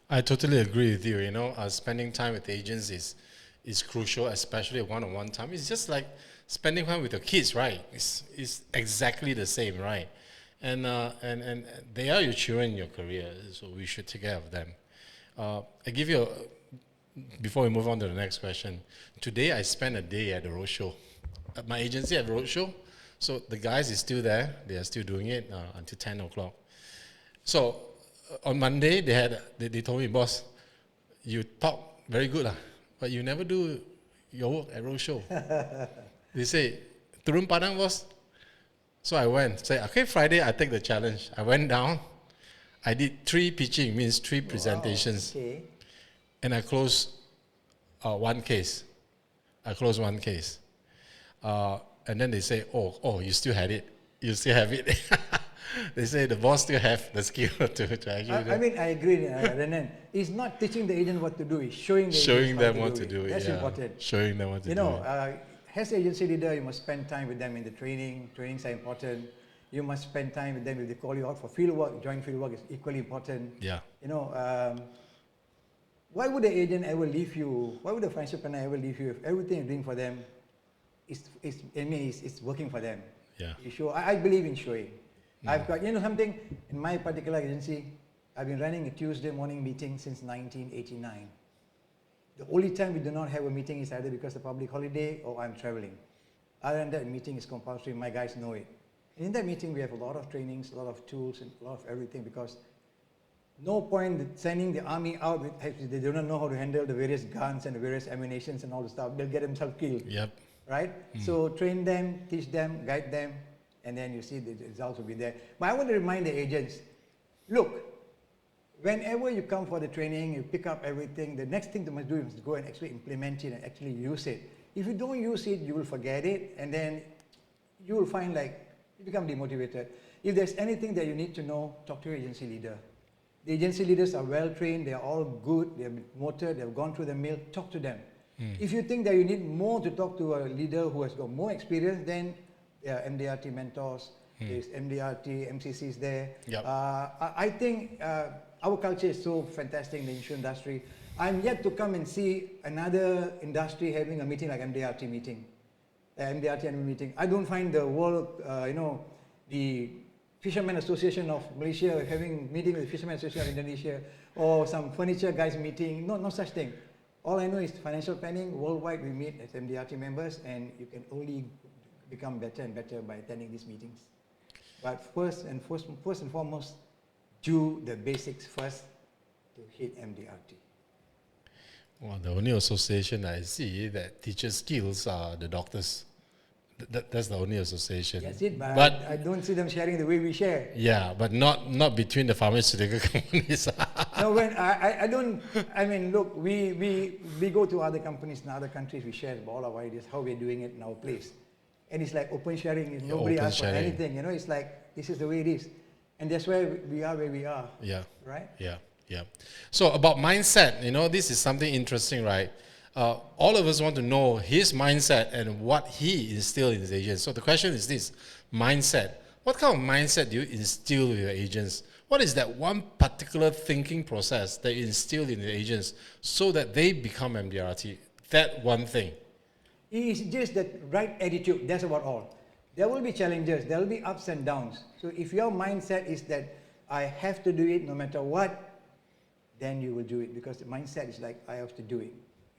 I totally agree with you. Spending time with agents is crucial, especially one-on-one time. It's just like spending time with your kids, right? It's exactly the same, right? And they are your children in your career, so we should take care of them. I give you before we move on to the next question. Today I spent a day at the roadshow, at my agency at the roadshow. So the guys is still there. They are still doing it until 10 o'clock. So on Monday, they told me, boss, you talk very good, but you never do your work at roadshow. They say, turun padang, boss. So I went, say, okay, Friday I take the challenge. I went down. I did 3 pitching, means 3 presentations. Okay. And I closed one case. And then they say, oh, you still had it. You still have it. They say the boss still have the skill to actually I agree, Ren En. It's not teaching the agent what to do. It's showing them what to do it. That's important. Showing them what to do it. As an agency leader, you must spend time with them in the training. Trainings are important. You must spend time with them if they call you out for field work. Joint field work is equally important. Yeah. Why would the agent ever leave you? Why would the financial planner ever leave you if everything you're doing for them is working for them? Yeah. You show. I believe in showing. I've got, something, in my particular agency, I've been running a Tuesday morning meeting since 1989. The only time we do not have a meeting is either because of public holiday or I'm traveling. Other than that, meeting is compulsory. My guys know it. And in that meeting, we have a lot of trainings, a lot of tools, and a lot of everything, because no point sending the army out if they do not know how to handle the various guns and the various ammunitions and all the stuff. They'll get themselves killed. Yep. Right? So train them, teach them, guide them, and then you see the results will be there. But I want to remind the agents, look, whenever you come for the training, you pick up everything, the next thing you must do is go and actually implement it and actually use it. If you don't use it, you will forget it, and then you will find you become demotivated. If there's anything that you need to know, talk to your agency leader. The agency leaders are well trained, they are all good, they have been promoted, they have gone through the mill, talk to them. If you think that you need more to talk to a leader who has got more experience, then there are MDRT mentors, there's MDRT, MCCs there. Yep. I think our culture is so fantastic in the insurance industry. I'm yet to come and see another industry having a meeting like MDRT meeting, MDRT annual meeting. I don't find the world, the Fishermen Association of Malaysia having meeting with the Fishermen Association of Indonesia, or some furniture guys meeting. No such thing. All I know is financial planning worldwide. We meet as MDRT members, and you can only become better and better by attending these meetings. But first and foremost, do the basics first to hit MDRT. Well, the only association I see that teaches skills are the doctors. That's the only association. That's it, but I don't see them sharing the way we share. Yeah, but not between the pharmaceutical companies. No, when I don't. I mean, look, we go to other companies in other countries. We share all our ideas, how we're doing it in our place, and it's like open sharing. Nobody asks for anything. It's like this is the way it is, and that's why we are where we are. Yeah. Right. Yeah. So about mindset, this is something interesting, right? All of us want to know his mindset and what he instilled in his agents. So the question is this: mindset. What kind of mindset do you instill with your agents? What is that one particular thinking process that you instill in the agents so that they become MDRT? That one thing. It's just that right attitude. That's about all. There will be challenges. There will be ups and downs. So if your mindset is that I have to do it no matter what, then you will do it, because the mindset is like I have to do it.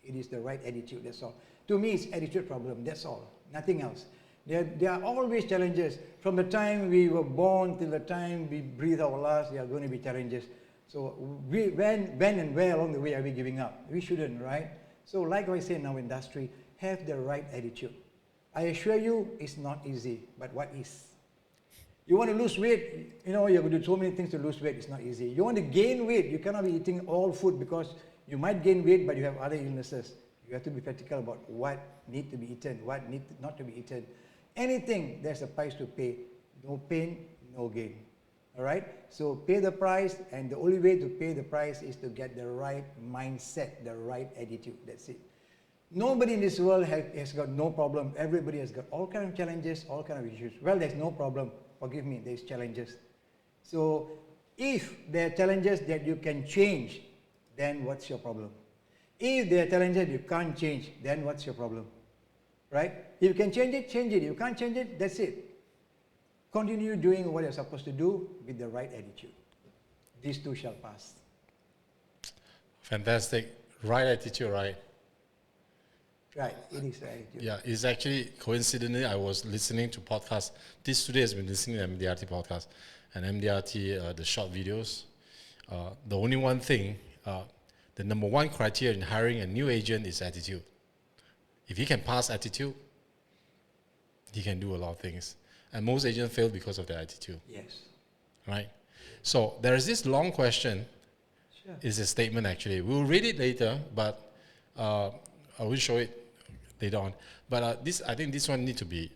It is the right attitude, that's all. To me, it's attitude problem, that's all, nothing else. There are always challenges. From the time we were born till the time we breathe our last, there are going to be challenges. So when and where along the way are we giving up? We shouldn't, right? So like I say in our industry, have the right attitude. I assure you, it's not easy, but what is? You want to lose weight, you're going to do so many things to lose weight, it's not easy. You want to gain weight, you cannot be eating all food, because you might gain weight, but you have other illnesses. You have to be practical about what needs to be eaten, what needs not to be eaten. Anything, there's a price to pay. No pain, no gain. All right? So pay the price, and the only way to pay the price is to get the right mindset, the right attitude. That's it. Nobody in this world has got no problem. Everybody has got all kinds of challenges, all kinds of issues. Well, there's no problem. Forgive me, there's challenges. So if there are challenges that you can change, then what's your problem? If there are challenges you can't change, then what's your problem? Right? If you can change it, change it. If you can't change it, that's it. Continue doing what you're supposed to do with the right attitude. These two shall pass. Fantastic. Right attitude, right? Right, it is right attitude. Yeah, it's actually, coincidentally, I was listening to podcasts. This today has been listening to MDRT podcast and MDRT, the short videos. The only one thing, the number one criteria in hiring a new agent is attitude. If he can pass attitude, he can do a lot of things. And most agents fail because of their attitude. Yes. Right? So there is this long question. Sure. It's a statement actually. We'll read it later, but I will show it later on. But I think this one needs to be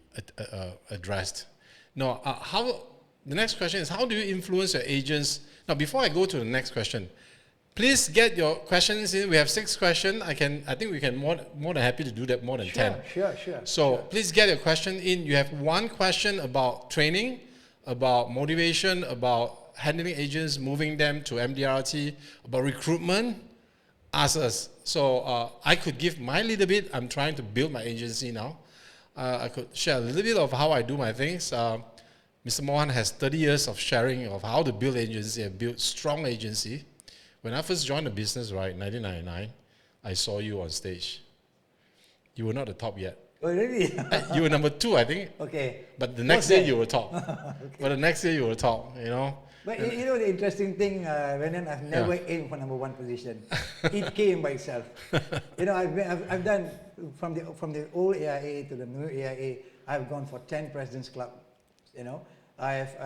addressed. Now, the next question is, how do you influence your agents? Now, before I go to the next question, please get your questions in. We have 6 questions. I think we can more than happy to do that, more than 10. Sure. So please get your question in. You have one question about training, about motivation, about handling agents, moving them to MDRT, about recruitment. Ask us. So I could give my little bit. I'm trying to build my agency now. I could share a little bit of how I do my things. Mr. Mohan has 30 years of sharing of how to build agency and build strong agency. When I first joined the business, right, 1999, I saw you on stage. You were not the top yet. Oh, really? You were number 2, I think. Okay. But the next day you were top. Okay. But the next day you were top, But you know the interesting thing, Ren En, I've never aimed for number 1 position. It came by itself. I've done from the old AIA to the new AIA. I've gone for 10 Presidents Club. I've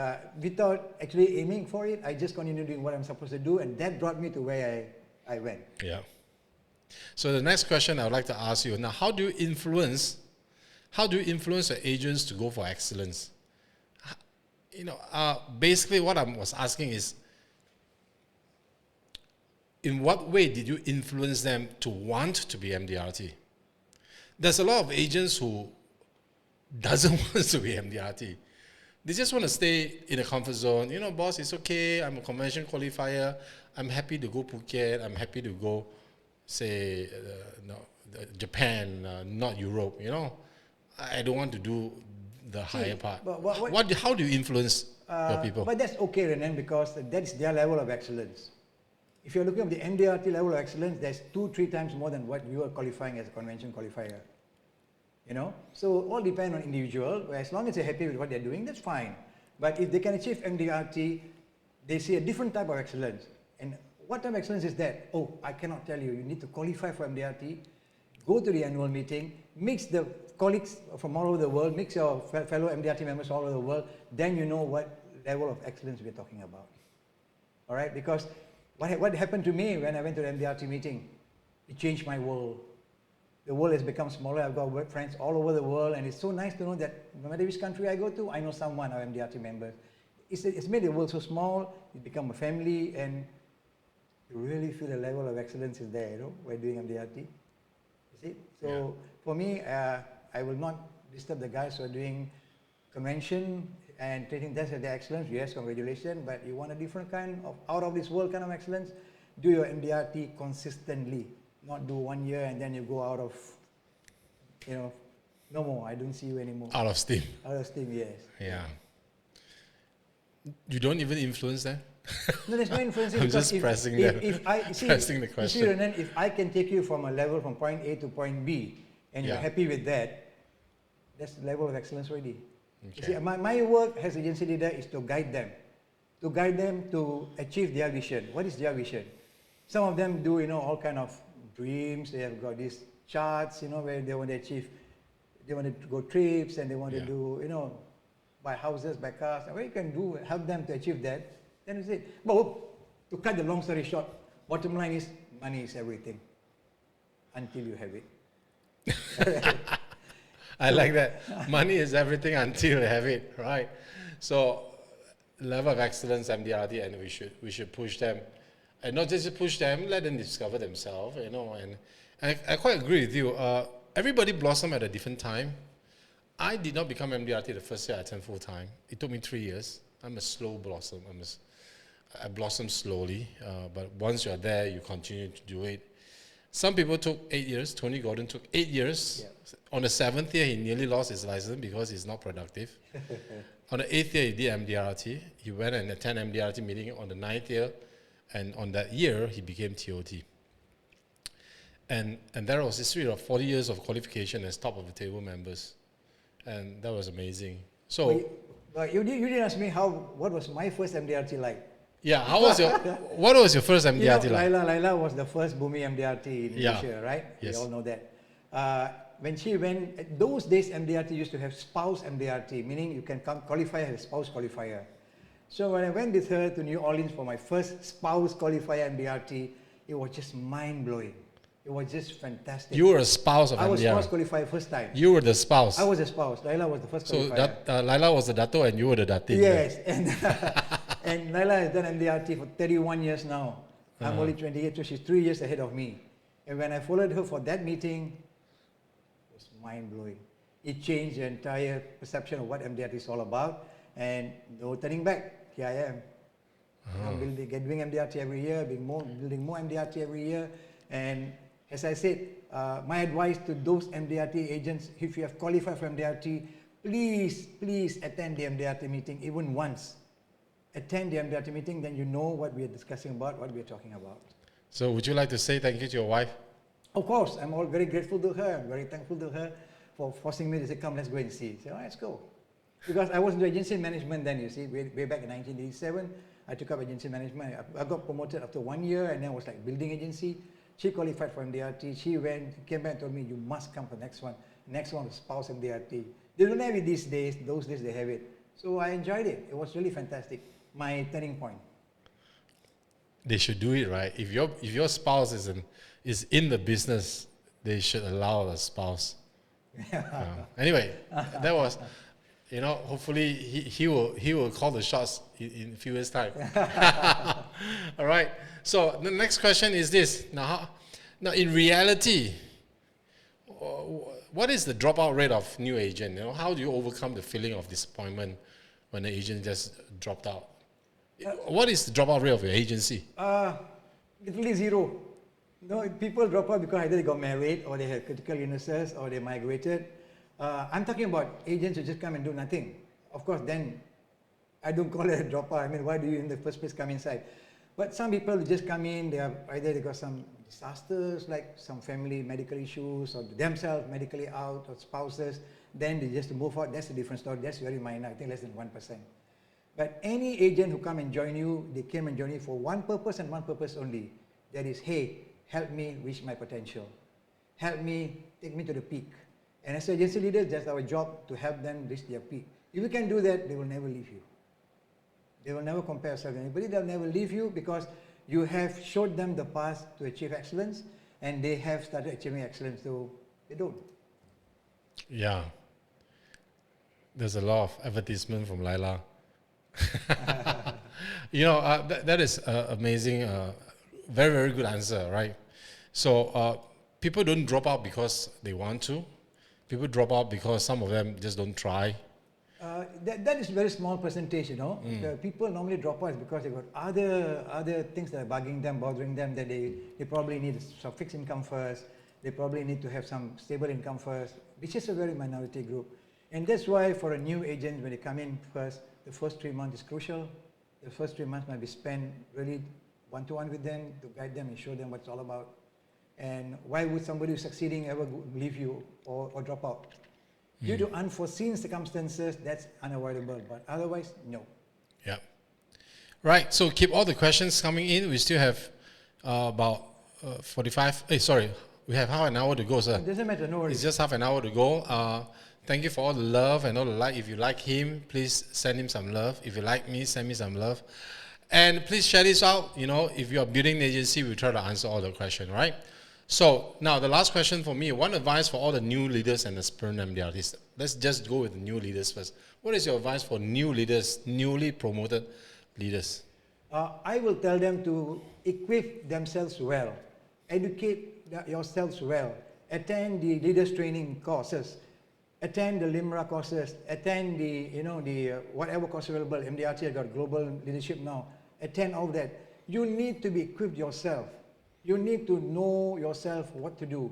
without actually aiming for it, I just continued doing what I'm supposed to do, and that brought me to where I went. Yeah. So the next question I would like to ask you now: how do you influence your agents to go for excellence? Basically what I was asking is, in what way did you influence them to want to be MDRT? There's a lot of agents who doesn't want to be MDRT. They just want to stay in a comfort zone. You know, boss, it's okay. I'm a convention qualifier. I'm happy to go Phuket. I'm happy to go, say, Japan, not Europe. You know, I don't want to do the higher part. How do you influence your people? But that's okay, Ren En, because that's their level of excellence. If you're looking at the MDRT level of excellence, there's 2-3 times more than what you are qualifying as a convention qualifier. You know, so all depend on individual. As long as they're happy with what they're doing, that's fine. But if they can achieve MDRT, they see a different type of excellence. And what type of excellence is that? Oh, I cannot tell you. You need to qualify for MDRT, go to the annual meeting, mix the colleagues from all over the world, mix your fellow MDRT members all over the world, then you know what level of excellence we're talking about. All right, because what happened to me when I went to the MDRT meeting, it changed my world. The world has become smaller. I've got work friends all over the world, and it's so nice to know that no matter which country I go to, I know someone of MDRT members. It's made the world so small, it become a family, and you really feel the level of excellence is there, you know, while doing MDRT. You see? So for me, I will not disturb the guys who are doing convention and treating that as their excellence. Yes, congratulations, but you want a different kind of out of this world kind of excellence, do your MDRT consistently. Not do 1 year and then you go out of, you know, no more, I don't see you anymore. Out of steam. Out of steam, yes. Yeah. You don't even influence them? No, there's no influence. I'm just pressing the question. You see, Ren En, if I can take you from a level from point A to point B and you're happy with that, that's the level of excellence already. Okay. You see, my work as agency leader is to guide them to achieve their vision. What is their vision? Some of them do, you know, all kind of dreams. They have got these charts, you know, where they want to achieve, they want to go trips and they want to do, you know, buy houses, buy cars. And what you can do, help them to achieve that, then it's it. But to cut the long story short, bottom line is money is everything until you have it. I like that. Money is everything until you have it, right? So level of excellence, MDRT, and we should push them. And not just push them, let them discover themselves, you know. And I quite agree with you. Everybody blossom at a different time. I did not become MDRT the first year I turned full time. It took me 3 years. I'm a slow blossom. I blossom slowly, but once you're there, you continue to do it. Some people took 8 years. Tony Gordon took 8 years. Yeah. On the 7th year, he nearly lost his license because he's not productive. On the 8th year, he did MDRT. He went and attended MDRT meeting on the 9th year. And on that year, he became TOT. And there was a history of 40 years of qualification as top of the table members. And that was amazing. So, but you didn't ask me what was my first MDRT like. Yeah, what was your first MDRT like? Laila was the first Bumi MDRT in Malaysia, right? Yes. We all know that. When she went, those days MDRT used to have spouse MDRT, meaning you can qualify as a spouse qualifier. So when I went with her to New Orleans for my first spouse qualifier MDRT, it was just mind-blowing. It was just fantastic. You were a spouse of MDRT? I was spouse qualifier first time. You were the spouse? I was a spouse. Laila was the first qualifier. So Laila was the dato and you were the datin? Yes. And Laila has done MDRT for 31 years now. I'm only 28, so she's 3 years ahead of me. And when I followed her for that meeting, it was mind-blowing. It changed the entire perception of what MDRT is all about, and no turning back. Here I am. I'm doing MDRT every year, building more MDRT every year. And as I said, my advice to those MDRT agents, if you have qualified for MDRT, please attend the MDRT meeting even once. Attend the MDRT meeting, then you know what we are discussing about, what we are talking about. So would you like to say thank you to your wife? Of course, I'm all very grateful to her. I'm very thankful to her for forcing me to say, come, let's go and see. So let's go. Because I was in the agency management then, you see, way back in 1987, I took up agency management. I got promoted after 1 year, and then I was like building agency. She qualified for MDRT. She came back and told me, you must come for the next one. Next one was spouse MDRT. They don't have it these days. Those days they have it. So I enjoyed it. It was really fantastic. My turning point. They should do it, right? If your spouse is in the business, they should allow the spouse. Anyway, that was, hopefully he will call the shots in a few years' time. All right. So the next question is this: now in reality, what is the dropout rate of new agent? How do you overcome the feeling of disappointment when the agent just dropped out? What is the dropout rate of your agency? Literally zero. No, people drop out because either they got married or they had critical illnesses or they migrated. I'm talking about agents who just come and do nothing. Of course, then I don't call it a dropout. I mean, why do you in the first place come inside? But some people who just come in, they got some disasters, like some family medical issues, or themselves medically out, or spouses. Then they just move out. That's a different story. That's very minor. I think less than 1%. But any agent who come and join you, they came and join you for one purpose and one purpose only. That is, hey, help me reach my potential. Help me, take me to the peak. And as agency leaders, that's our job to help them reach their peak. If you can do that, they will never leave you. They will never compare themselves with anybody. They'll never leave you because you have showed them the path to achieve excellence, and they have started achieving excellence, so they don't. Yeah. There's a lot of advertisement from Laila. That is amazing. Very, very good answer, right? So people don't drop out because they want to. People drop out because some of them just don't try. That is a very small percentage, The people normally drop out because they've got other things that are bugging them, bothering them, that they probably need some fixed income first. They probably need to have some stable income first, which is a very minority group. And that's why for a new agent, when they come in first, the first 3 months is crucial. The first 3 months might be spent really one-to-one with them to guide them and show them what it's all about. And why would somebody who's succeeding ever leave you or drop out? Due to unforeseen circumstances, that's unavoidable, but otherwise, no. Yeah. Right, so keep all the questions coming in. We still have about 45, we have half an hour to go, sir. It doesn't matter, no worries. It's just half an hour to go. Thank you for all the love and all the like. If you like him, please send him some love. If you like me, send me some love. And please share this out. If you are building an agency, we try to answer all the questions, right? So now the last question for me, one advice for all the new leaders and aspirant MDRTs. Let's just go with the new leaders first. What is your advice for new leaders, newly promoted leaders? I will tell them to equip themselves well, educate yourselves well, attend the leaders training courses, attend the LIMRA courses, attend the whatever course available. MDRT has got global leadership now. Attend all that. You need to be equipped yourself. You need to know yourself what to do.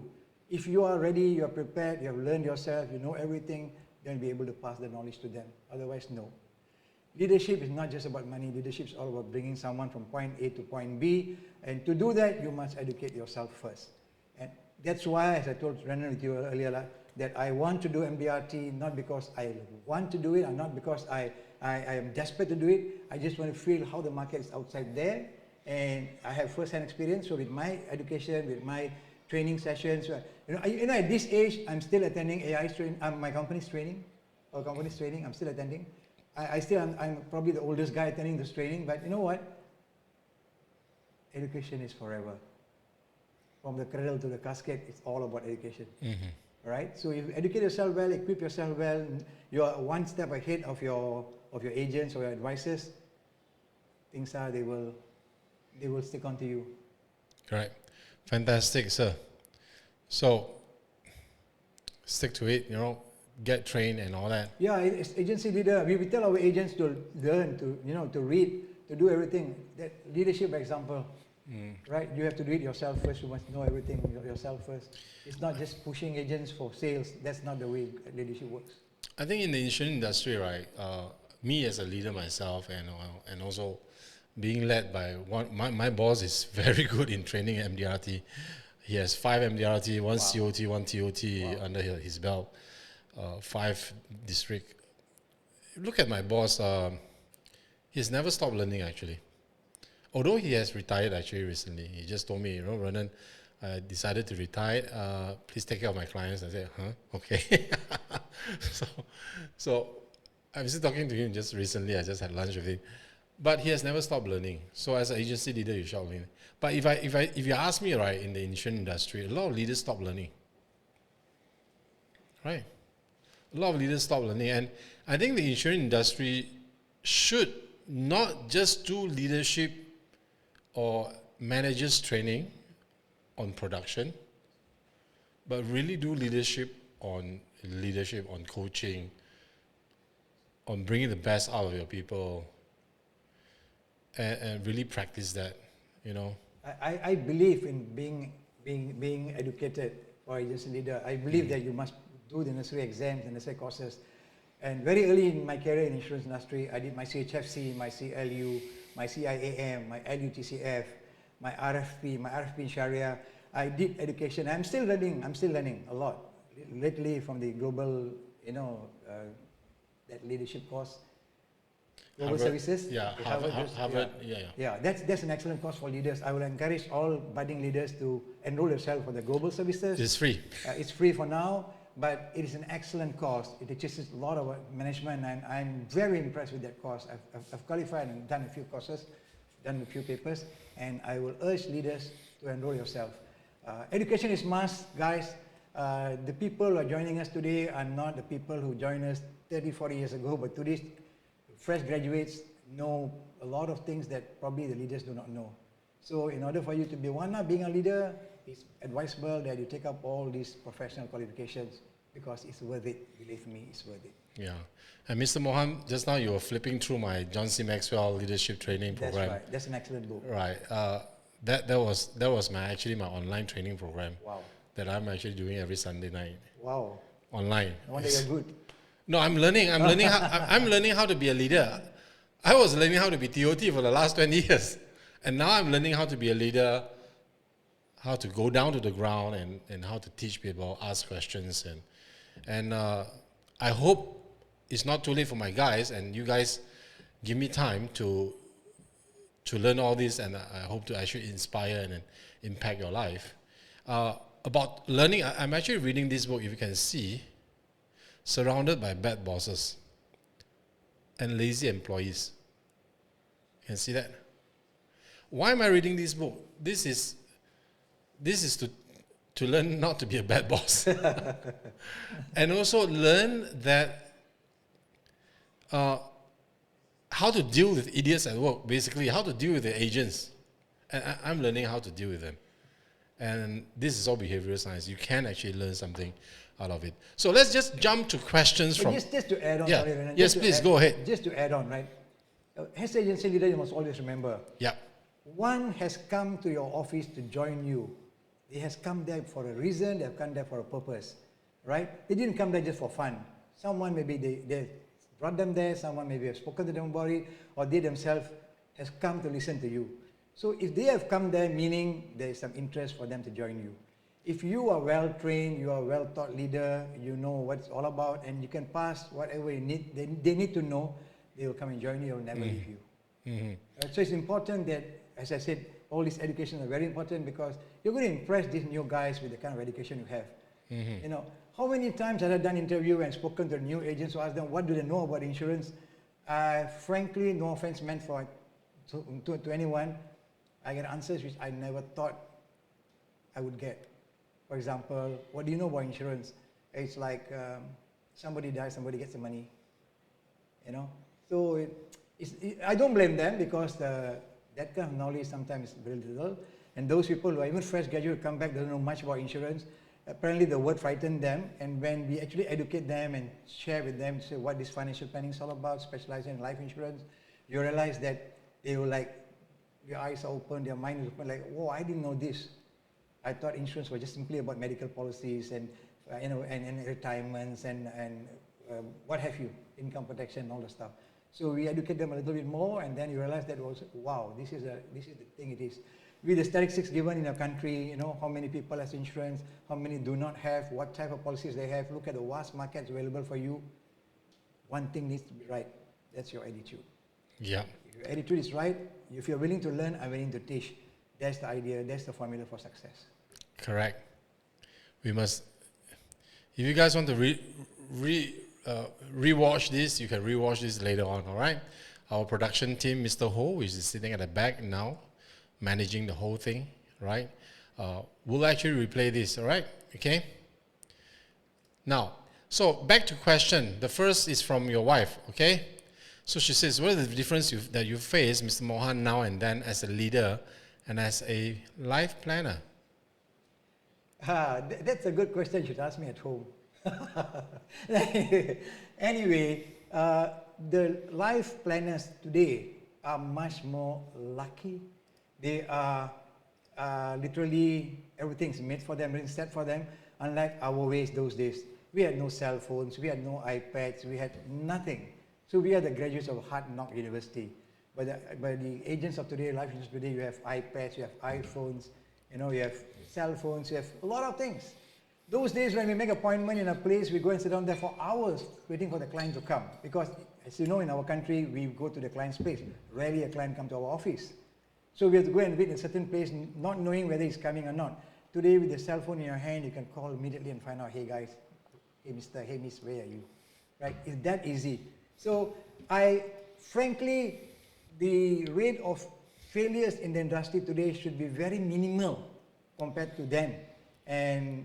If you are ready, you are prepared, you have learned yourself, you know everything, then be able to pass the knowledge to them. Otherwise, no. Leadership is not just about money. Leadership is all about bringing someone from point A to point B. And to do that, you must educate yourself first. And that's why, as I told Ren En with you earlier, that I want to do MDRT not because I want to do it, and not because I am desperate to do it. I just want to feel how the market is outside there. And I have first-hand experience, so with my education, with my training sessions, at this age, I'm still attending AI's training, my company's training, I'm still attending. I'm probably the oldest guy attending this training, but you know what? Education is forever. From the cradle to the casket, it's all about education. Mm-hmm. Right? So if you educate yourself well, equip yourself well, you are one step ahead of your agents or your advisors, things are, they will stick on to you. Right. Fantastic, sir. So, stick to it, get trained and all that. Yeah, as agency leader, we tell our agents to learn, to read, to do everything. That leadership example, right? You have to do it yourself first. You must know everything yourself first. It's not just pushing agents for sales. That's not the way leadership works. I think in the insurance industry, right, me as a leader myself and also being led by my boss is very good in training MDRT. He has 5 MDRT, 1 COT, 1 TOT under his belt, 5 district. Look at my boss. He's never stopped learning actually. Although he has retired actually recently. He just told me, Ren En, I decided to retire. Please take care of my clients. I said, okay. so I was talking to him just recently. I just had lunch with him. But he has never stopped learning. So as an agency leader, you should learn. But if you ask me, right, in the insurance industry, a lot of leaders stop learning. Right? A lot of leaders stop learning, and I think the insurance industry should not just do leadership or managers training on production, but really do leadership on coaching, on bringing the best out of your people, and really practice that, you know. I believe in being educated for a agency leader. I believe that you must do the necessary exams and necessary courses. And very early in my career in the insurance industry, I did my CHFC, my CLU, my CIAM, my LUTCF, my RFP in Sharia. I did education. I'm still learning a lot. Lately from the global, that leadership course, global services. Yeah, Harvard. Yeah, that's an excellent course for leaders. I will encourage all budding leaders to enroll themselves for the global services. It's free. It's free for now, but it is an excellent course. It teaches a lot of management, and I'm very impressed with that course. I've qualified and done a few courses, done a few papers, and I will urge leaders to enroll yourself. Education is must, guys. The people who are joining us today are not the people who joined us 30, 40 years ago, but today's fresh graduates know a lot of things that probably the leaders do not know. So in order for you to be being a leader, it's advisable that you take up all these professional qualifications because it's worth it. Believe me, it's worth it. Yeah. And Mr. Mohan, just now you were flipping through my John C. Maxwell leadership training program. That's right. That's an excellent book. Right. That was my online training program. Wow. That I'm actually doing every Sunday night. Wow. Online. No wonder you're good. No, I'm learning how to be a leader. I was learning how to be TOT for the last 20 years. And now I'm learning how to be a leader, how to go down to the ground and how to teach people, ask questions. And I hope it's not too late for my guys, and you guys give me time to learn all this, and I hope to actually inspire and impact your life. About learning, I'm actually reading this book, if you can see, Surrounded by Bad Bosses and Lazy Employees. You can see that? Why am I reading this book? This is to learn not to be a bad boss. And also learn that how to deal with idiots at work, basically, how to deal with the agents. And I'm learning how to deal with them. And this is all behavioral science. You can actually learn something out of it. So let's just jump to questions from... Just to add on, yeah. sorry, Renan, yes, please, go ahead. Just to add on, right? As an agency leader, you must always remember, yeah. one has come to your office to join you. They has come there for a reason, they have come there for a purpose, right? They didn't come there just for fun. Someone maybe they brought them there, someone maybe have spoken to them about it, or they themselves has come to listen to you. So if they have come there, meaning there is some interest for them to join you. If you are well trained, you are a well taught leader, you know what it's all about, and you can pass whatever you need, they need to know, they will come and join you, they will never leave you. Mm-hmm. So it's important that, as I said, all this education are very important because you're going to impress these new guys with the kind of education you have. Mm-hmm. You know, how many times have I done interview and spoken to new agents to ask them what do they know about insurance? Frankly, no offense meant for to anyone, I get answers which I never thought I would get. For example, what do you know about insurance? It's like somebody dies, somebody gets the money. You know, so I don't blame them because that kind of knowledge sometimes is very little. And those people who are even fresh graduate come back, they don't know much about insurance. Apparently the word frightened them, and when we actually educate them and share with them, say what this financial planning is all about, specializing in life insurance, you realize that they were like, their eyes are open, their mind is open, like, whoa, I didn't know this. I thought insurance was just simply about medical policies and and retirements and what have you, income protection and all the stuff. So we educate them a little bit more, and then you realize that was, wow, this is the thing it is. With the statistics given in our country, you know, how many people has insurance, how many do not have, what type of policies they have, look at the vast markets available for you. One thing needs to be right, that's your attitude. Yeah. If your attitude is right, if you're willing to learn, I'm willing to teach. That's the idea, that's the formula for success. Correct. We must, if you guys want to rewatch this, you can rewatch this later on, all right? Our production team, Mr. Ho, which is sitting at the back now, managing the whole thing, right? We'll actually replay this, all right? Okay? Now, So back to question. The first is from your wife, okay? So she says, what is the difference that you face, Mr. Mohan, now and then as a leader and as a life planner? That's a good question. You should ask me at home. Anyway, the life planners today are much more lucky. They are literally, everything's made for them, everything's set for them, unlike our ways those days. We had no cell phones, we had no iPads, we had nothing. So we are the graduates of Hard Knock University. But the agents of today, life agents today, you have iPads, you have iPhones, you have cell phones, you have a lot of things. Those days when we make an appointment in a place, we go and sit down there for hours waiting for the client to come. Because as you know, in our country, we go to the client's place. Rarely a client comes to our office. So we have to go and wait in a certain place, not knowing whether he's coming or not. Today, with the cell phone in your hand, you can call immediately and find out, hey guys, hey mister, hey miss, where are you? Right? It's that easy. So frankly, the rate of failures in the industry today should be very minimal compared to then. And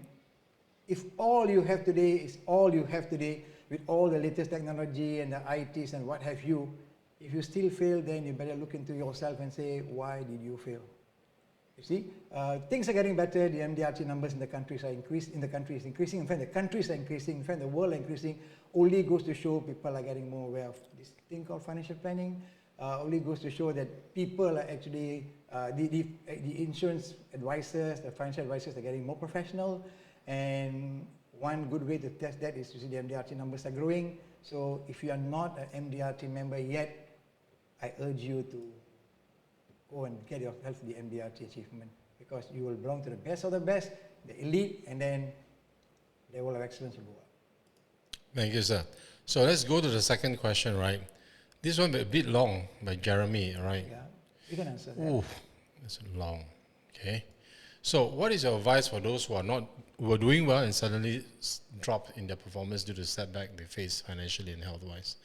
if all you have today is all you have today, with all the latest technology and the ITs and what have you, if you still fail, then you better look into yourself and say, why did you fail? You see, things are getting better. The MDRT numbers in the countries are increasing. In fact, the countries are increasing. In fact, the world are increasing. Only goes to show people are getting more aware of this thing called financial planning. Only goes to show that people are actually, the insurance advisors, the financial advisors are getting more professional. And one good way to test that is to see the MDRT numbers are growing. So if you are not an MDRT member yet, I urge you to go and get yourself the MDRT achievement, because you will belong to the best of the best, the elite, and then the level of excellence will go up. Thank you, sir. So let's go to the second question, right? This one a bit long by Jeremy, right? Yeah, you can answer that. Ooh, that's long. Okay. So what is your advice for those who are doing well and suddenly drop in their performance due to setback they face financially and health-wise?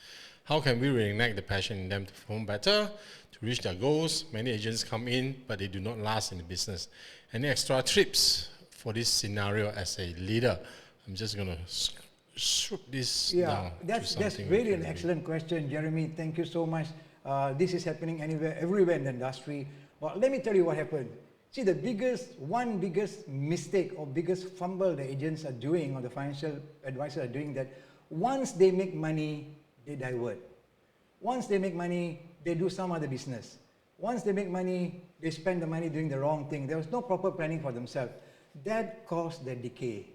How can we reignite the passion in them to perform better, to reach their goals? Many agents come in, but they do not last in the business. Any extra tips for this scenario as a leader? I'm just going to swoop this down. That's really an excellent question, Jeremy. Thank you so much. This is happening everywhere in the industry. Well, let me tell you what happened. See, the biggest mistake or biggest fumble the agents are doing, or the financial advisors are doing, that once they make money, they divert. Once they make money, they do some other business. Once they make money, they spend the money doing the wrong thing. There was no proper planning for themselves. That caused their decay.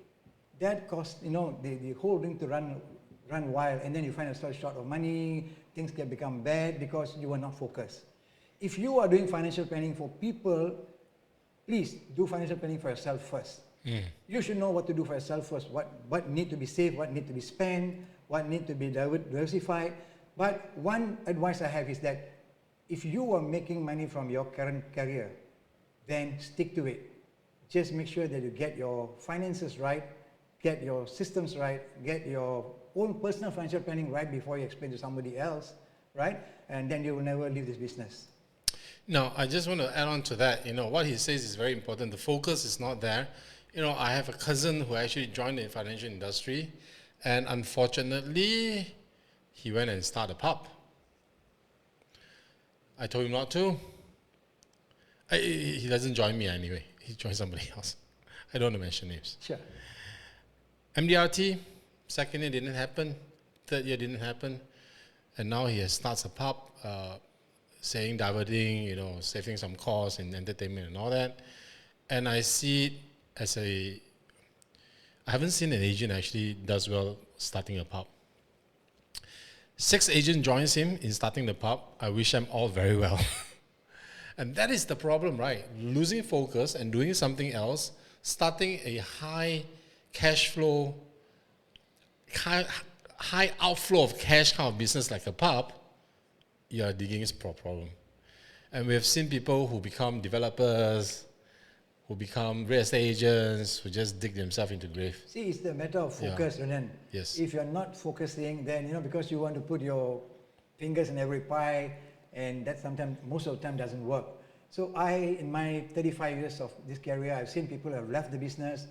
That caused, the whole thing to run wild, and then you find yourself short of money, things can become bad because you were not focused. If you are doing financial planning for people, please do financial planning for yourself first. You should know what to do for yourself first, what need to be saved, what need to be spent, what need to be diversified. But one advice I have is that if you are making money from your current career, then stick to it. Just make sure that you get your finances right, get your systems right, get your own personal financial planning right before you explain to somebody else, right? And then you will never leave this business. Now, I just want to add on to that. What he says is very important. The focus is not there. I have a cousin who actually joined the financial industry, and unfortunately, he went and started a pub. I told him not to. He doesn't join me anyway. He joined somebody else. I don't want to mention names. Sure. MDRT, second year didn't happen. Third year didn't happen. And now he starts a pub, saying diverting, saving some costs in entertainment and all that. And I see it as I haven't seen an agent actually does well starting a pub. 6 agents joins him in starting the pub. I wish them all very well. And that is the problem, right? Losing focus and doing something else, starting a high cash flow, high outflow of cash kind of business like a pub, you are digging a problem. And we have seen people who become developers, who become real estate agents, who just dig themselves into grave. See, it's the matter of focus, Ren En. Yes. If you're not focusing, then, because you want to put your fingers in every pie, and that sometimes, most of the time, doesn't work. So in my 35 years of this career, I've seen people who have left the business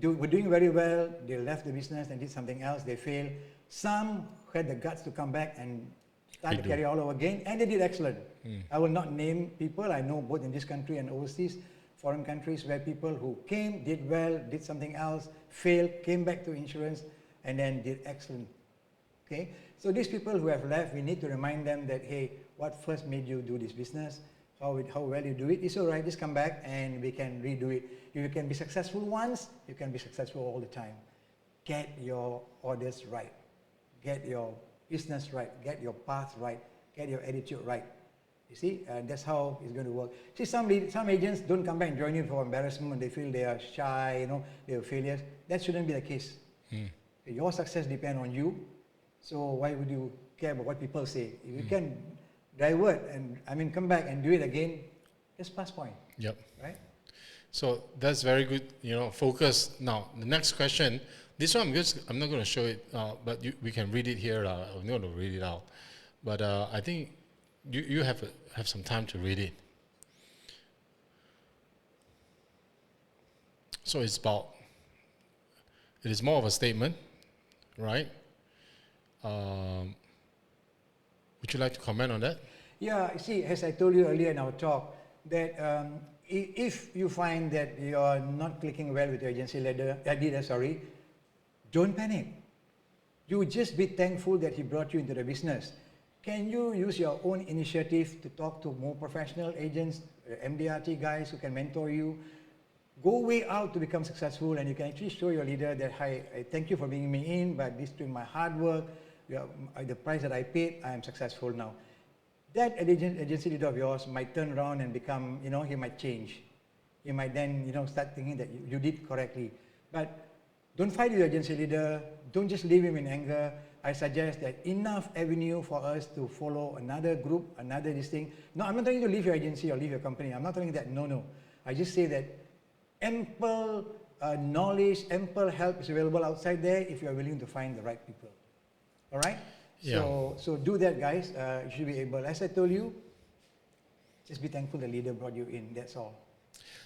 were doing very well, they left the business and did something else, they failed. Some had the guts to come back and start to carry all over again, and they did excellent. I will not name people, I know both in this country and overseas, foreign countries, where people who came, did well, did something else, failed, came back to insurance, and then did excellent. Okay? So these people who have left, we need to remind them that, hey, what first made you do this business? How well you do it? It's all right, just come back and we can redo it. If you can be successful once, you can be successful all the time. Get your orders right. Get your business right. Get your path right. Get your attitude right. You see, that's how it's going to work. See, some agents don't come back and join you for embarrassment. They feel they are shy, they are failures. That shouldn't be the case. Your success depends on you. So why would you care about what people say? If you can divert and come back and do it again, that's plus point. Yep. Right? So that's very good, focus. Now, the next question, this one I'm not going to show it, but we can read it here. I'm not going to read it out. But I think you have some time to read it. So it is more of a statement, right? Would you like to comment on that? Yeah, see, as I told you earlier in our talk, that if you find that you're not clicking well with your agency leader, don't panic. You just be thankful that he brought you into the business. Can you use your own initiative to talk to more professional agents, MDRT guys who can mentor you? Go way out to become successful, and you can actually show your leader that, hi, I thank you for bringing me in, but this doing my hard work, the price that I paid, I am successful now. That agency leader of yours might turn around and become, he might change. He might then, start thinking that you did correctly. But don't fight with your agency leader. Don't just leave him in anger. I suggest that enough avenue for us to follow another group, another this thing. No, I'm not telling you to leave your agency or leave your company. I'm not telling that. No. I just say that ample knowledge, ample help is available outside there if you are willing to find the right people. All right? Yeah. So do that, guys. You should be able. As I told you, just be thankful the leader brought you in. That's all.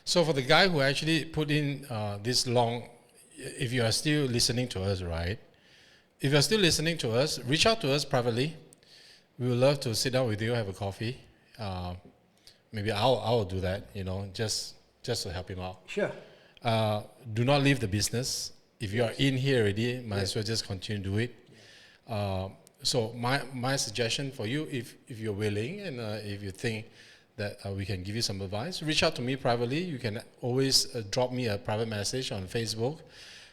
So for the guy who actually put in this long, if you are still listening to us, right? If you are still listening to us, reach out to us privately. We would love to sit down with you, have a coffee. Maybe I'll do that, just to help him out. Sure. Do not leave the business. If you are in here already, might as well just continue to do it. So my suggestion for you, if you're willing and if you think that we can give you some advice, reach out to me privately. You can always drop me a private message on Facebook,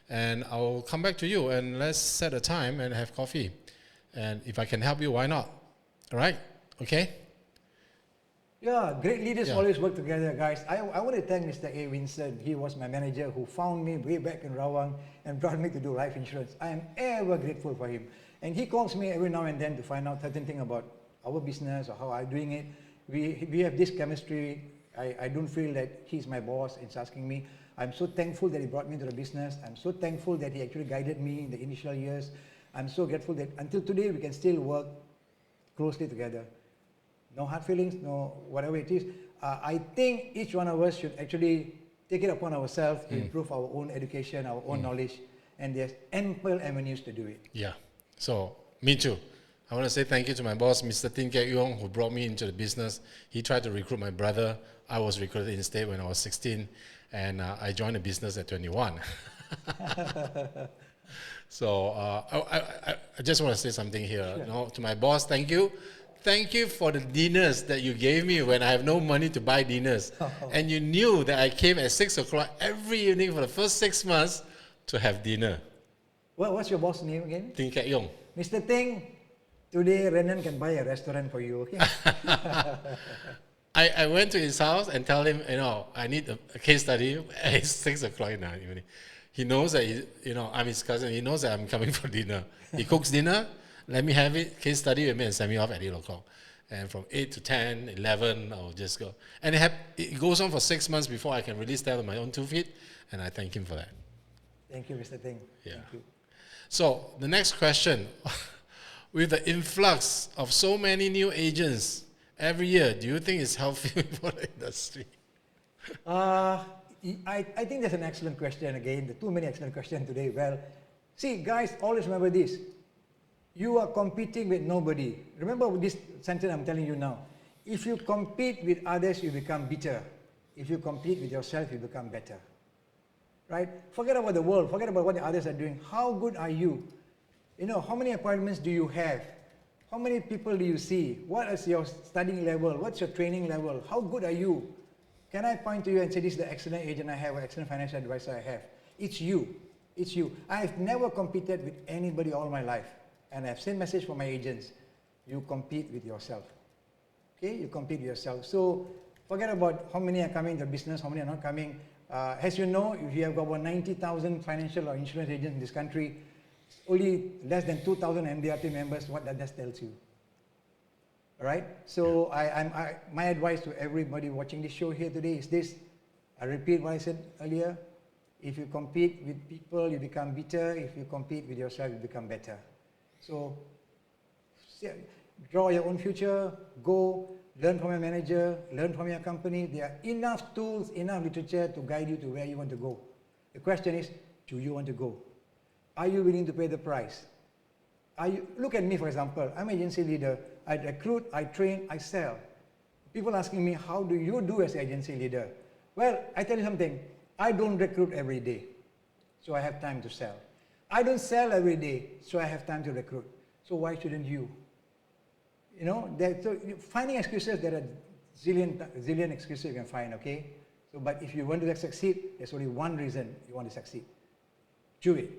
and I'll come back to you and let's set a time and have coffee. And if I can help you, why not? All right? Okay? Yeah, great leaders always work together, guys. I want to thank Mr. A. Winston. He was my manager who found me way back in Rawang and brought me to do life insurance. I am ever grateful for him. And he calls me every now and then to find out certain things about our business or how I'm doing it. We have this chemistry. I don't feel that he's my boss and he's asking me. I'm so thankful that he brought me into the business. I'm so thankful that he actually guided me in the initial years. I'm so grateful that until today we can still work closely together. No hard feelings, no whatever it is. I think each one of us should actually take it upon ourselves to improve our own education, our own knowledge, and there's ample avenues to do it. Yeah. So, me too. I want to say thank you to my boss, Mr. Tin Kek Yong, who brought me into the business. He tried to recruit my brother. I was recruited instead when I was 16, and I joined the business at 21. So, I just want to say something here. Sure. To my boss, thank you. Thank you for the dinners that you gave me when I have no money to buy dinners. And you knew that I came at 6 o'clock every evening for the first 6 months to have dinner. What's your boss name again? Tin Kek Yong. Mr. Ting, today Ren En can buy a restaurant for you, okay? I went to his house and tell him, I need a case study at 6 o'clock in the evening. He knows that, I'm his cousin. He knows that I'm coming for dinner. He cooks dinner. Let me have it, case study with me and send me off at 8 o'clock. And from 8 to 10, 11, I'll just go. And it goes on for 6 months before I can really stand on my own 2 feet. And I thank him for that. Thank you, Mr. Ting. Yeah. Thank you. So the next question, with the influx of so many new agents every year, do you think it's healthy for the industry? I think that's an excellent question again. There are too many excellent questions today. Well, see, guys, always remember this. You are competing with nobody. Remember this sentence I'm telling you now. If you compete with others, you become bitter. If you compete with yourself, you become better. Right? Forget about the world. Forget about what the others are doing. How good are you? You know, how many appointments do you have? How many people do you see? What is your studying level? What's your training level? How good are you? Can I point to you and say, this is the excellent agent I have, or excellent financial advisor I have? It's you. It's you. I've never competed with anybody all my life. And I've sent message for my agents. You compete with yourself. Okay? You compete with yourself. So forget about how many are coming to business, how many are not coming. As you know, if you have got about 90,000 financial or insurance agents in this country, only less than 2,000 MDRT members, what that tells you. All right? So my advice to everybody watching this show here today is this. I repeat what I said earlier. If you compete with people, you become bitter. If you compete with yourself, you become better. So draw your own future, go, learn from your manager, learn from your company. There are enough tools, enough literature to guide you to where you want to go. The question is, do you want to go? Are you willing to pay the price? Look at me, for example. I'm an agency leader. I recruit, I train, I sell. People asking me, how do you do as an agency leader? Well, I tell you something. I don't recruit every day, so I have time to sell. I don't sell every day, so I have time to recruit. So why shouldn't you? You know, so finding excuses, there are zillion excuses you can find, okay? So, but if you want to succeed, there's only one reason you want to succeed. Do it.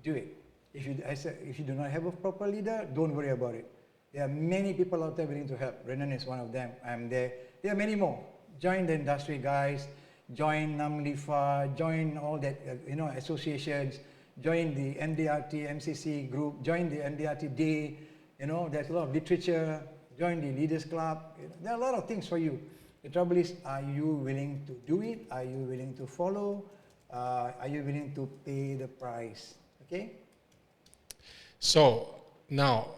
Do it. If you do not have a proper leader, don't worry about it. There are many people out there willing to help. Ren En is one of them. I'm there. There are many more. Join the industry, guys. Join NAMLIFA. Join all that, associations. Join the MDRT, MCC group. Join the MDRT Day. You know, there's a lot of literature. Join the Leaders Club. There are a lot of things for you. The trouble is, are you willing to do it? Are you willing to follow? Are you willing to pay the price? Okay? So now,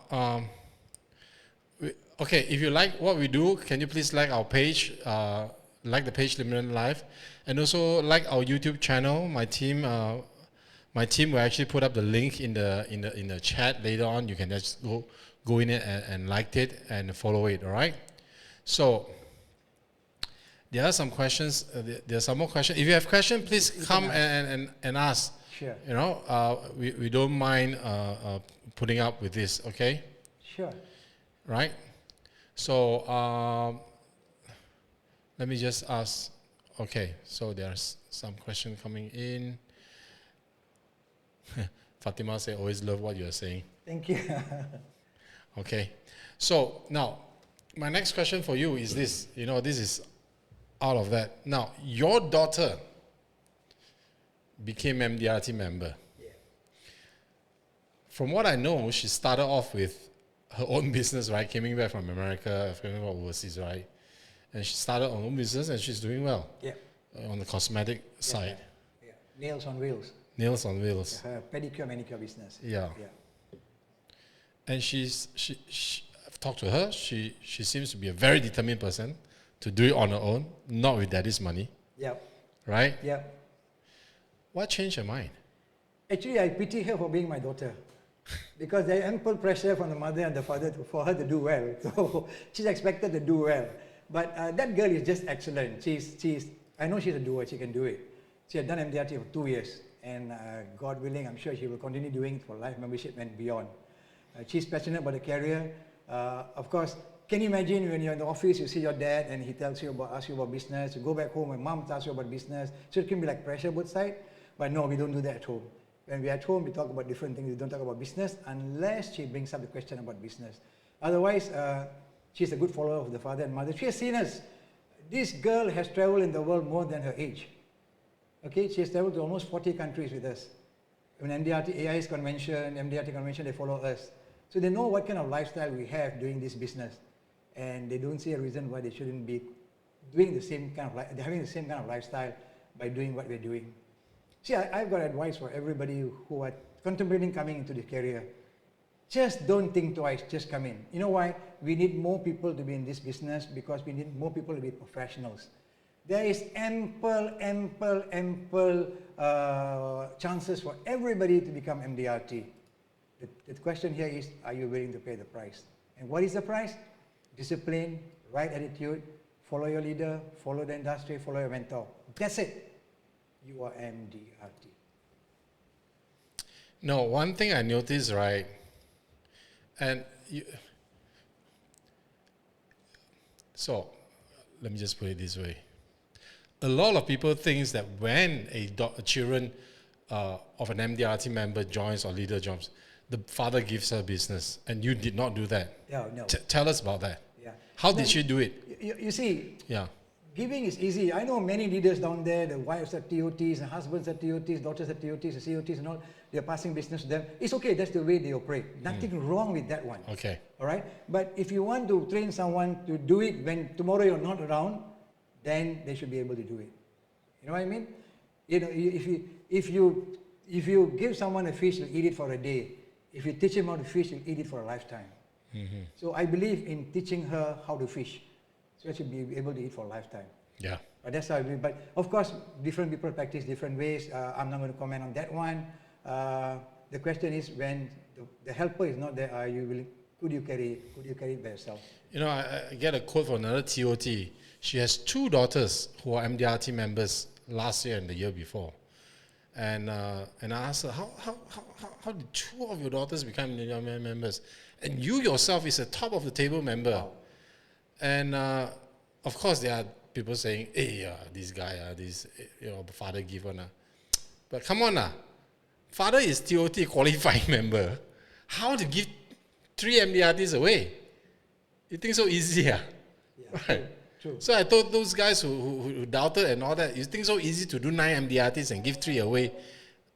okay, if you like what we do, can you please like our page, like the page Limited Life, and also like our YouTube channel. My team will actually put up the link in the chat later on. You can just go in it and like it and follow it. All right. So there are some questions. There are some more questions. If you have questions, please come and ask. Sure. You know, we don't mind putting up with this. Okay. Sure. Right. So let me just ask. Okay. So there's some question coming in. Fatima say, always love what you're saying. Thank you. Okay. So now, my next question for you is this. You know, this is out of that. Now, your daughter became MDRT member. Yeah. From what I know, she started off with her own business, right? Coming back from America, coming from overseas, right? And she started her own business and she's doing well. Yeah. On the cosmetic side. Yeah. Nails on wheels. Nails on wheels. Her pedicure, manicure business. Yeah. Yeah. And I've talked to her. She seems to be a very determined person to do it on her own, not with daddy's money. Yep. Right? Yep. What changed her mind? Actually, I pity her for being my daughter. Because there is ample pressure from the mother and the father for her to do well. So she's expected to do well. But that girl is just excellent. I know she's a doer. She can do it. She had done MDRT for 2 years. And God willing, I'm sure she will continue doing it for life membership and beyond. She's passionate about the career. Of course, can you imagine when you're in the office, you see your dad and he asks you about business. You go back home and mom tells you about business. So it can be like pressure both sides. But no, we don't do that at home. When we're at home, we talk about different things. We don't talk about business unless she brings up the question about business. Otherwise, she's a good follower of the father and mother. She has seen us. This girl has traveled in the world more than her age. Okay, she has traveled to almost 40 countries with us. When MDRT AIS convention, MDRT convention, they follow us. So they know what kind of lifestyle we have doing this business. And they don't see a reason why they shouldn't be doing the same kind of having the same kind of lifestyle by doing what we're doing. See, I've got advice for everybody who are contemplating coming into this career. Just don't think twice, just come in. You know why? We need more people to be in this business because we need more people to be professionals. There is ample chances for everybody to become MDRT. The question here is, are you willing to pay the price? And what is the price? Discipline, right attitude, follow your leader, follow the industry, follow your mentor. That's it. You are MDRT. No, one thing I noticed, right, and so let me just put it this way. A lot of people think that when a children of an MDRT member joins or leader joins, the father gives her business, and you did not do that. No, no. Tell us about that. Yeah. How did she do it? You see, Yeah. giving is easy. I know many leaders down there, the wives are TOTs, and husbands are TOTs, daughters are TOTs, COTs and all. They're passing business to them. It's okay, that's the way they operate. Nothing wrong with that one. Okay. All right? But if you want to train someone to do it when tomorrow you're not around, then they should be able to do it. You know what I mean? You know, if you give someone a fish, he'll eat it for a day. If you teach him how to fish, he'll eat it for a lifetime. So I believe in teaching her how to fish. So she should be able to eat for a lifetime. Yeah. But that's how I believe. But of course, different people practice different ways. I'm not going to comment on that one. The question is, when the helper is not there, are you willing? Could you carry it by yourself? You know, I get a quote from another TOT. She has 2 daughters who are MDRT members last year and the year before. And I asked her, how did 2 of your daughters become MDRT members? And you yourself is a top of the table member. Wow. And of course, there are people saying, hey, this guy, this, the father give one. But come on, father is TOT qualifying member. How to give 3 MDRTs away? You think so easy? Yeah. Right. True. So I told those guys who doubted and all that, you think so easy to do 9 MDRTs and give 3 away,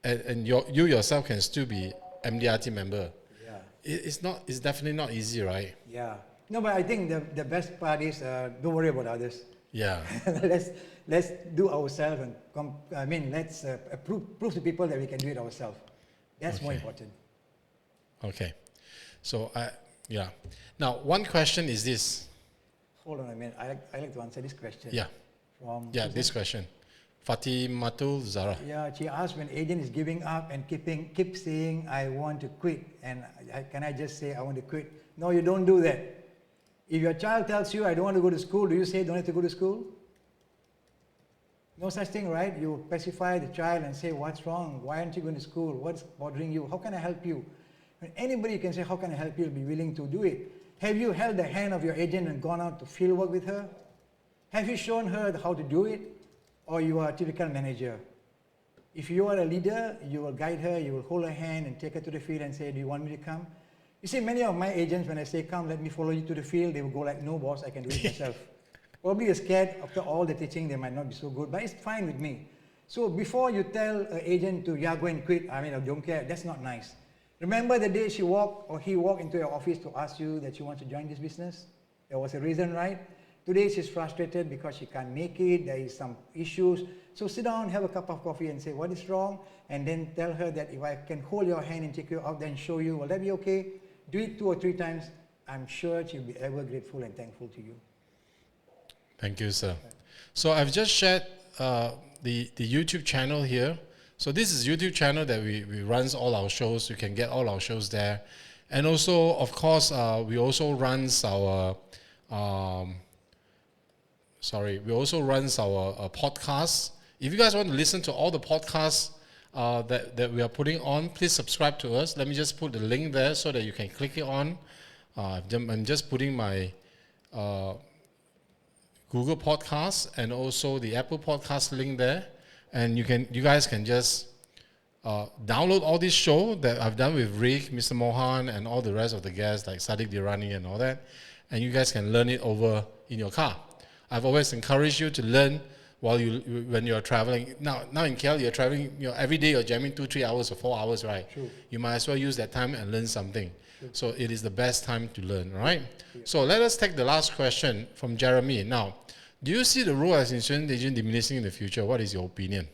and you yourself can still be MDRT member. Yeah. It's definitely not easy, right? Yeah. No, but I think the best part is don't worry about others. Yeah. let's do ourselves and let's prove to people that we can do it ourselves. That's more important. Okay. So yeah. Now one question is this. Hold on a minute. I like to answer this question. Yeah. This question. Fatimatul Zara. Yeah, she asked when agent is giving up and keep saying I want to quit, and can I just say I want to quit? No, you don't do that. If your child tells you I don't want to go to school, do you say don't have to go to school? No such thing, right? You pacify the child and say what's wrong? Why aren't you going to school? What's bothering you? How can I help you? When anybody can say how can I help you, will be willing to do it. Have you held the hand of your agent and gone out to field work with her? Have you shown her how to do it? Or you are a typical manager? If you are a leader, you will guide her, you will hold her hand and take her to the field and say, do you want me to come? You see, many of my agents, when I say, come, let me follow you to the field, they will go like, no, boss, I can do it myself. Probably they're scared. After all the teaching, they might not be so good, but it's fine with me. So before you tell an agent to, go and quit, I don't care, that's not nice. Remember the day she walked or he walked into your office to ask you that she wants to join this business? There was a reason, right? Today she's frustrated because she can't make it, there is some issues. So sit down, have a cup of coffee and say what is wrong, and then tell her that if I can hold your hand and take you out there and show you, will that be okay? Do it 2 or 3 times. I'm sure she'll be ever grateful and thankful to you. Thank you, sir. So I've just shared the YouTube channel here. So this is YouTube channel that we runs all our shows. You can get all our shows there. And also, of course, we also runs our podcasts. If you guys want to listen to all the podcasts that we are putting on, please subscribe to us. Let me just put the link there so that you can click it on. I'm just putting my Google Podcasts and also the Apple Podcast link there. And you guys can just download all this show that I've done with Rick, Mr. Mohan, and all the rest of the guests like Sadiq Dirani and all that. And you guys can learn it over in your car. I've always encouraged you to learn when you're traveling. Now in KL, you're traveling. Every day you're jamming 2-3 hours or 4 hours, right? True. You might as well use that time and learn something. True. So it is the best time to learn, right? Yeah. So let us take the last question from Jeremy. Now, do you see the role as insurance agent diminishing in the future? What is your opinion?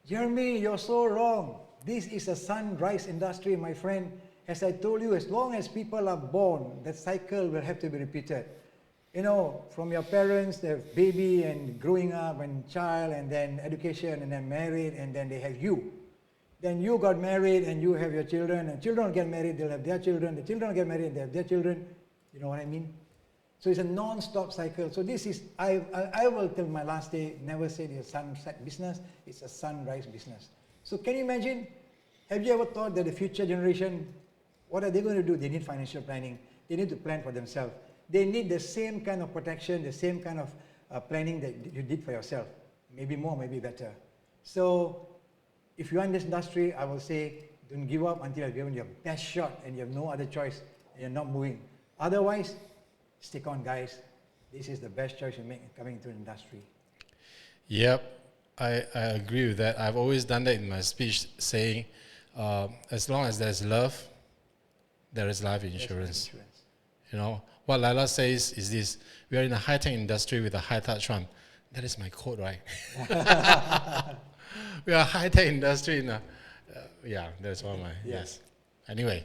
Jeremy, you're so wrong. This is a sunrise industry, my friend. As I told you, as long as people are born, that cycle will have to be repeated. you know, from your parents, the baby and growing up and child and then education and then married and then they have you. Then you got married and you have your children, and children will get married, they'll have their children, the children will get married, they have their children. You know what I mean? So it's a non-stop cycle. So this is, I will till my last day never say it's a sunset business, it's a sunrise business. So can you imagine, have you ever thought that the future generation, what are they going to do? They need financial planning. They need to plan for themselves. They need the same kind of protection, the same kind of planning that you did for yourself. Maybe more, maybe better. So if you're in this industry, I will say, don't give up until you've given your best shot and you have no other choice and you're not moving. Otherwise, stick on, guys. This is the best choice you make coming into the industry. Yep, I agree with that. I've always done that in my speech, saying, as long as there's love, there is life insurance. You know, what Lala says is this: we are in a high-tech industry with a high-touch one. That is my quote, right? We are a high-tech industry in a, yeah, that's one of my, yes. Anyway,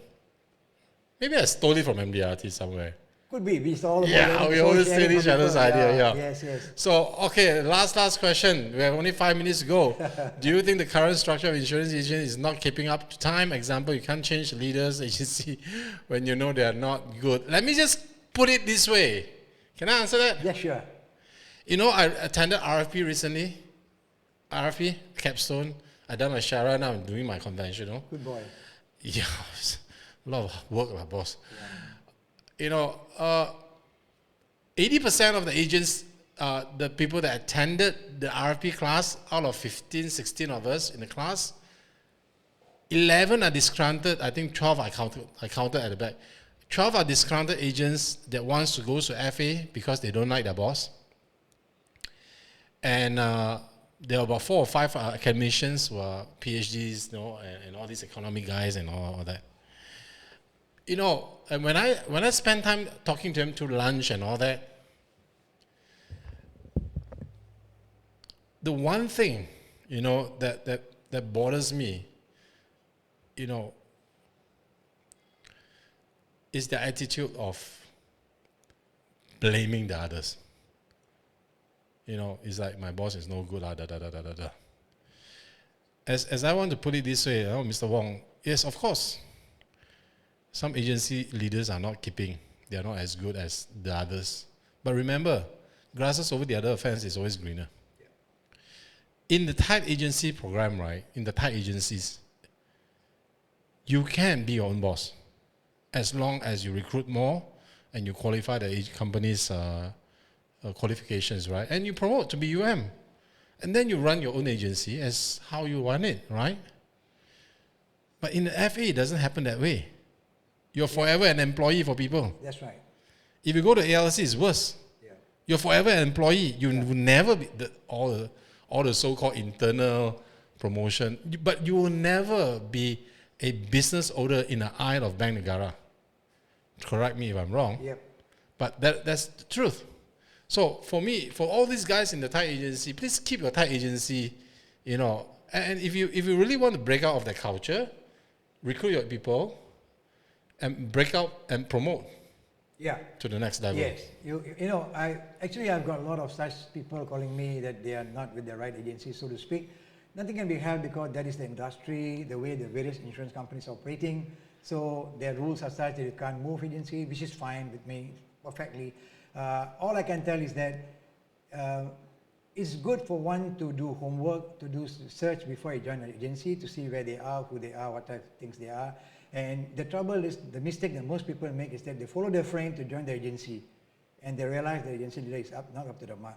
maybe I stole it from MDRT somewhere. Could be. We all we always steal each other's idea. Yeah. Yes, yes. So, okay, last question. We have only 5 minutes to go. Do you think the current structure of insurance agent is not keeping up to time? Example, you can't change leaders agency when you know they are not good. Let me just put it this way. Can I answer that? Yeah, sure. You know, I attended RFP recently. RFP, capstone. I done my Shara, now I'm doing my conventional. Good boy. Yeah, a lot of work, boss. Yeah. You know, 80% of the agents, the people that attended the RFP class, out of 15, 16 of us in the class, 11 are disgruntled. I think 12 I counted at the back. 12 are disgruntled agents that wants to go to FA because they don't like their boss. And there are about 4 or 5 academicians who are PhDs, you know, and all these economic guys and all that. You know, and when I spend time talking to them to lunch and all that, the one thing, you know, that bothers me, you know, is the attitude of blaming the others. You know, it's like my boss is no good, As I want to put it this way, oh, Mr. Wong, yes, of course. Some agency leaders are not keeping. They are not as good as the others. But remember, grasses over the other fence is always greener. Yeah. In the tight agency program, right, in the tight agencies, you can be your own boss as long as you recruit more and you qualify the company's qualifications, right? And you promote to be UM. And then you run your own agency as how you want it, right? But in the FA, it doesn't happen that way. You're forever an employee for people. That's right. If you go to ALC, it's worse. Yeah. You're forever an employee. You will never be all the so-called internal promotion, but you will never be a business owner in the Isle of Bank Negara. Correct me if I'm wrong. Yep. But that's the truth. So for me, for all these guys in the Thai agency, please keep your Thai agency, you know. And if you really want to break out of that culture, recruit your people, and break out and promote to the next level. Yes. You know, I've got a lot of such people calling me that they are not with the right agency, so to speak. Nothing can be held because that is the industry, the way the various insurance companies are operating. So their rules are such that you can't move agency, which is fine with me, perfectly. All I can tell is that it's good for one to do homework, to do research before you join an agency, to see where they are, who they are, what type of things they are. And the trouble is, the mistake that most people make is that they follow their friend to join the agency, and they realize the agency leader is not up to the mark.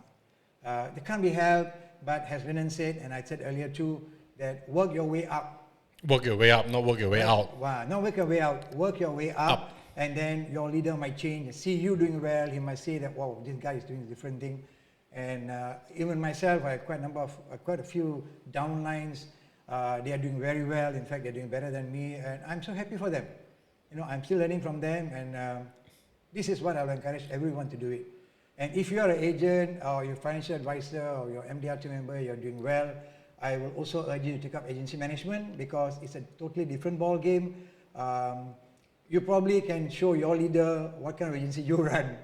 They can't be held, but as Ren En said, and I said earlier too, that work your way up. Work your way up, not work your way out. Wow, not work your way out, work your way up. And then your leader might change and see you doing well. He might say that, wow, this guy is doing a different thing. And even myself, I had quite a few downlines. They are doing very well. In fact, they're doing better than me, and I'm so happy for them. You know, I'm still learning from them, and this is what I will encourage everyone to do it. And if you are an agent or your financial advisor or your MDRT member, you're doing well, I will also urge you to take up agency management because it's a totally different ball game. You probably can show your leader what kind of agency you run.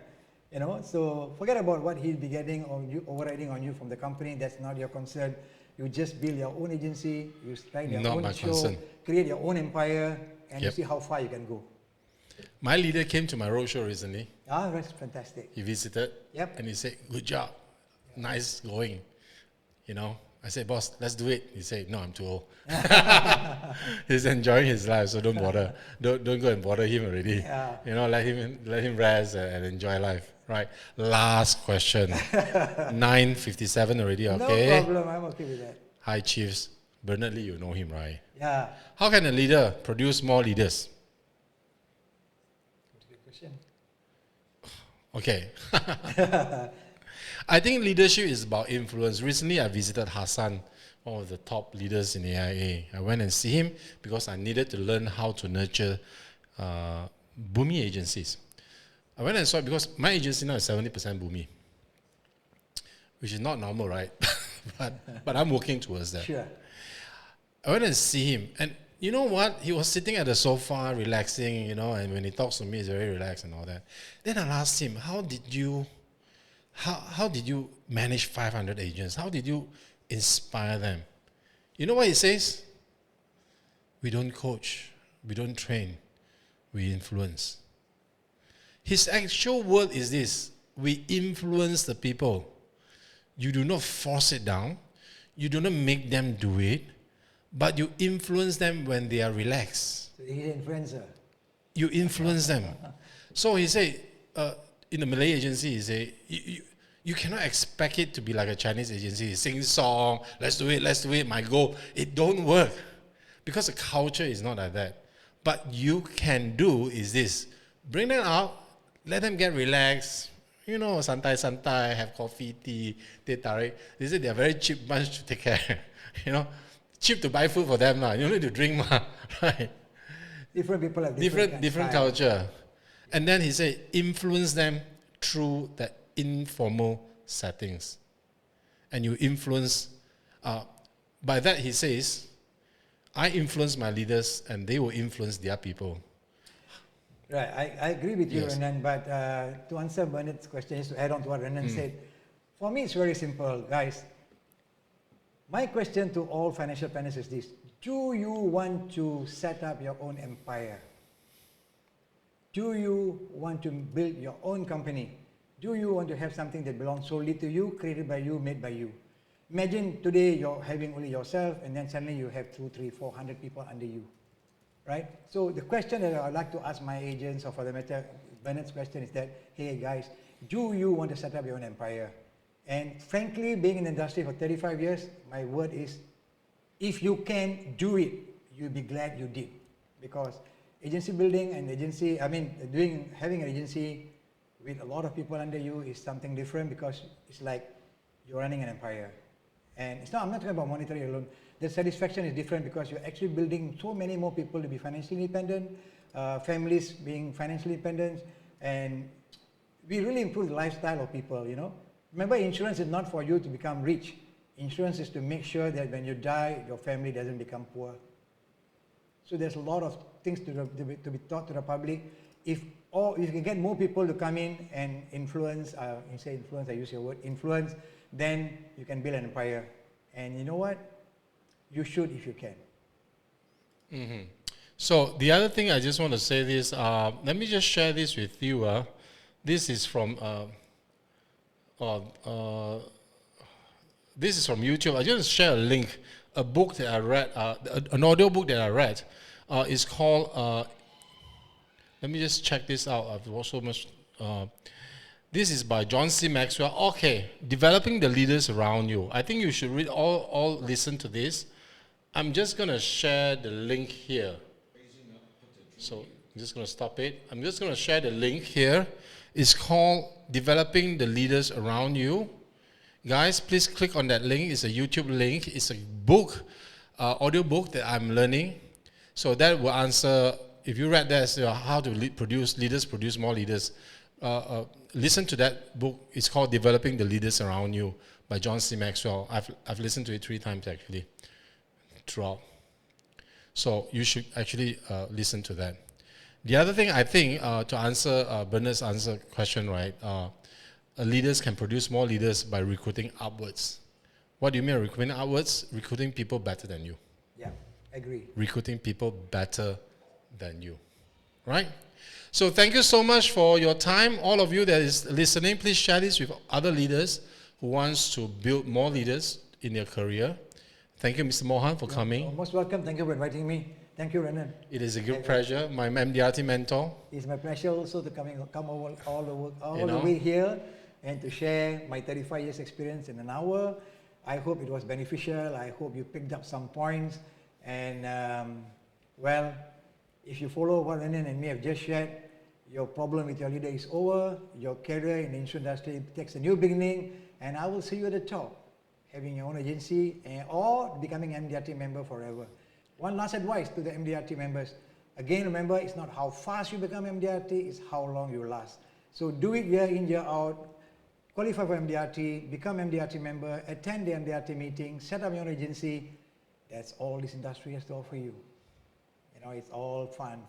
So forget about what he'll be getting or you overriding on you from the company. That's not your concern. You just build your own agency, you write your Not own my show, concern. create your own empire, and you Yep. see how far you can go. My leader came to my roadshow recently. Ah, that's fantastic. He visited, Yep. and he said, "Good job, nice going." I said, "Boss, let's do it." He said, "No, I'm too old." He's enjoying his life, so don't bother. Don't go and bother him already. Yeah. Let him rest and enjoy life. Right. Last question. 9:57 already. Okay. No problem, I'm okay with that. Hi, Chiefs. Bernard Lee, you know him, right? Yeah. How can a leader produce more leaders? Good question. Okay. I think leadership is about influence. Recently, I visited Hassan, one of the top leaders in AIA. I went and see him because I needed to learn how to nurture Bumi agencies. I went and saw it because my agency now is 70% Bumi, which is not normal, right? but I'm working towards that. Sure. I went and see him, and you know what? He was sitting at the sofa, relaxing, and when he talks to me, he's very relaxed and all that. Then I asked him, how did you manage 500 agents? How did you inspire them? You know what he says? We don't coach, we don't train, we influence. His actual word is this: we influence the people. You do not force it down, you do not make them do it, but you influence them when they are relaxed. So he's an influencer. You influence them. So he said, in the Malay agency, he said, you cannot expect it to be like a Chinese agency. Sing song, let's do it, my goal. It don't work. Because the culture is not like that. But you can do is this. Bring them out, let them get relaxed, santai, have coffee, tea, teh tarik. They say they're very cheap bunch to take care. Cheap to buy food for them. You need to drink, right? Different people have Different culture. And then he said, influence them through the informal settings. And you influence, by that he says, I influence my leaders and they will influence their people. Right, I agree with you, Yes. Ren En, but to answer Bernard's question, is to add on to what Ren En said. For me, it's very simple, guys. My question to all financial planners is this: do you want to set up your own empire? Do you want to build your own company? Do you want to have something that belongs solely to you, created by you, made by you? Imagine today you're having only yourself, and then suddenly you have 200, 300, 400 people under you, right? So the question that I'd like to ask my agents, or for the matter, Bernard's question is that, hey guys, do you want to set up your own empire? And frankly, being in the industry for 35 years, my word is, if you can do it, you'll be glad you did. Because agency building and having an agency with a lot of people under you is something different, because it's like you're running an empire. And I'm not talking about monetary alone. The satisfaction is different because you're actually building so many more people to be financially independent, families being financially independent, and we really improve the lifestyle of people, Remember, insurance is not for you to become rich. Insurance is to make sure that when you die, your family doesn't become poor. So there's a lot of things to be taught to the public. If you can get more people to come in and influence, I use your word, influence, then you can build an empire. And you know what? You should if you can. Mm-hmm. So the other thing I just want to say this, let me just share this with you. This is from YouTube. I just share a link, a book that I read, an audio book that I read. It's called, let me just check this out. I've watched so much. This is by John C. Maxwell. Okay, Developing the Leaders Around You. I think you should all listen to this. I'm just going to share the link here. So I'm just going to stop it. I'm just going to share the link here. It's called Developing the Leaders Around You. Guys, please click on that link. It's a YouTube link. It's a book, audio book that I'm learning. So that will answer, if you read that, how to produce more leaders. Listen to that book. It's called Developing the Leaders Around You by John C. Maxwell. I've listened to it 3 times actually throughout. So you should actually listen to that. The other thing I think to answer Bernard's question, right? Leaders can produce more leaders by recruiting upwards. What do you mean recruiting upwards? Recruiting people better than you. Yeah, agree. Recruiting people better than you, right? So thank you so much for your time. All of you that is listening, please share this with other leaders who wants to build more leaders in their career. Thank you, Mr. Mohan, for coming. You're most welcome. Thank you for inviting me. Thank you, Ren En. It is a good pleasure. My MDRT mentor. It's my pleasure also to come over all the know? way here and to share my 35 years experience in an hour. I hope it was beneficial. I hope you picked up some points. And well, if you follow what Ren En and me have just shared, your problem with your leader is over. Your career in the insurance industry takes a new beginning, and I will see you at the top, having your own agency or becoming an MDRT member forever. One last advice to the MDRT members. Again, remember, it's not how fast you become MDRT, it's how long you last. So do it year in, year out. Qualify for MDRT, become MDRT member, attend the MDRT meeting, set up your own agency. That's all this industry has to offer you. You know, it's all fun.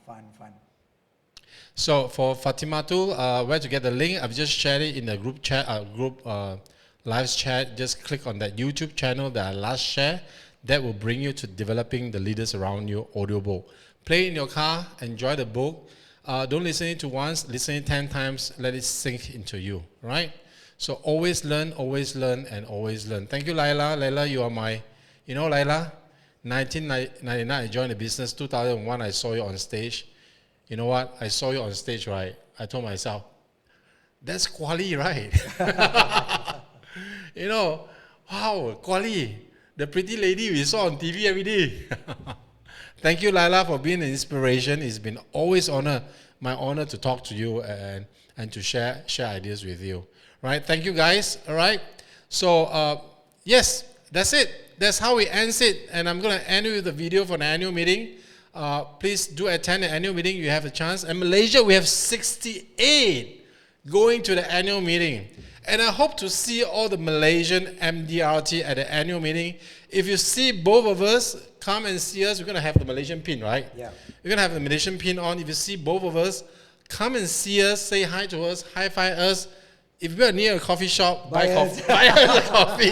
So for Fatimatul, where to get the link? I've just shared it in the group chat, live chat. Just click on that YouTube channel that I last shared. That will bring you to developing the leaders around you audible. Play it in your car, enjoy the book. Don't listen it to once, listen it 10 times, let it sink into you, right? So always learn, and always learn. Thank you, Laila. Laila, you are my, you know, Laila, 1999, I joined the business. 2001, I saw you on stage. You know what? I saw you on stage, right? I told myself, that's Kuali, right? You know, wow, Kuali, the pretty lady we saw on TV every day. Thank you, Laila, for being an inspiration. It's been always my honor to talk to you and to share ideas with you. Right? Thank you, guys. All right. So, yes, that's it. That's how we end it. And I'm going to end with the video for the annual meeting. Please do attend the annual meeting. You have a chance. In Malaysia, we have 68 going to the annual meeting. And I hope to see all the Malaysian MDRT at the annual meeting. If you see both of us, come and see us. We're going to have the Malaysian pin, right? Yeah. We're going to have the Malaysian pin on. If you see both of us, come and see us, say hi to us, high-five us. If we're near a coffee shop, buy us coffee.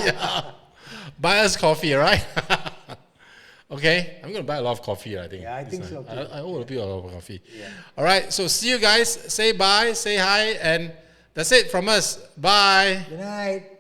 Buy us coffee, right? Okay? I'm going to buy a lot of coffee, I think. Yeah, I think so too. I owe a lot of coffee. Yeah. All right, so see you guys. Say bye, say hi, and that's it from us. Bye. Good night.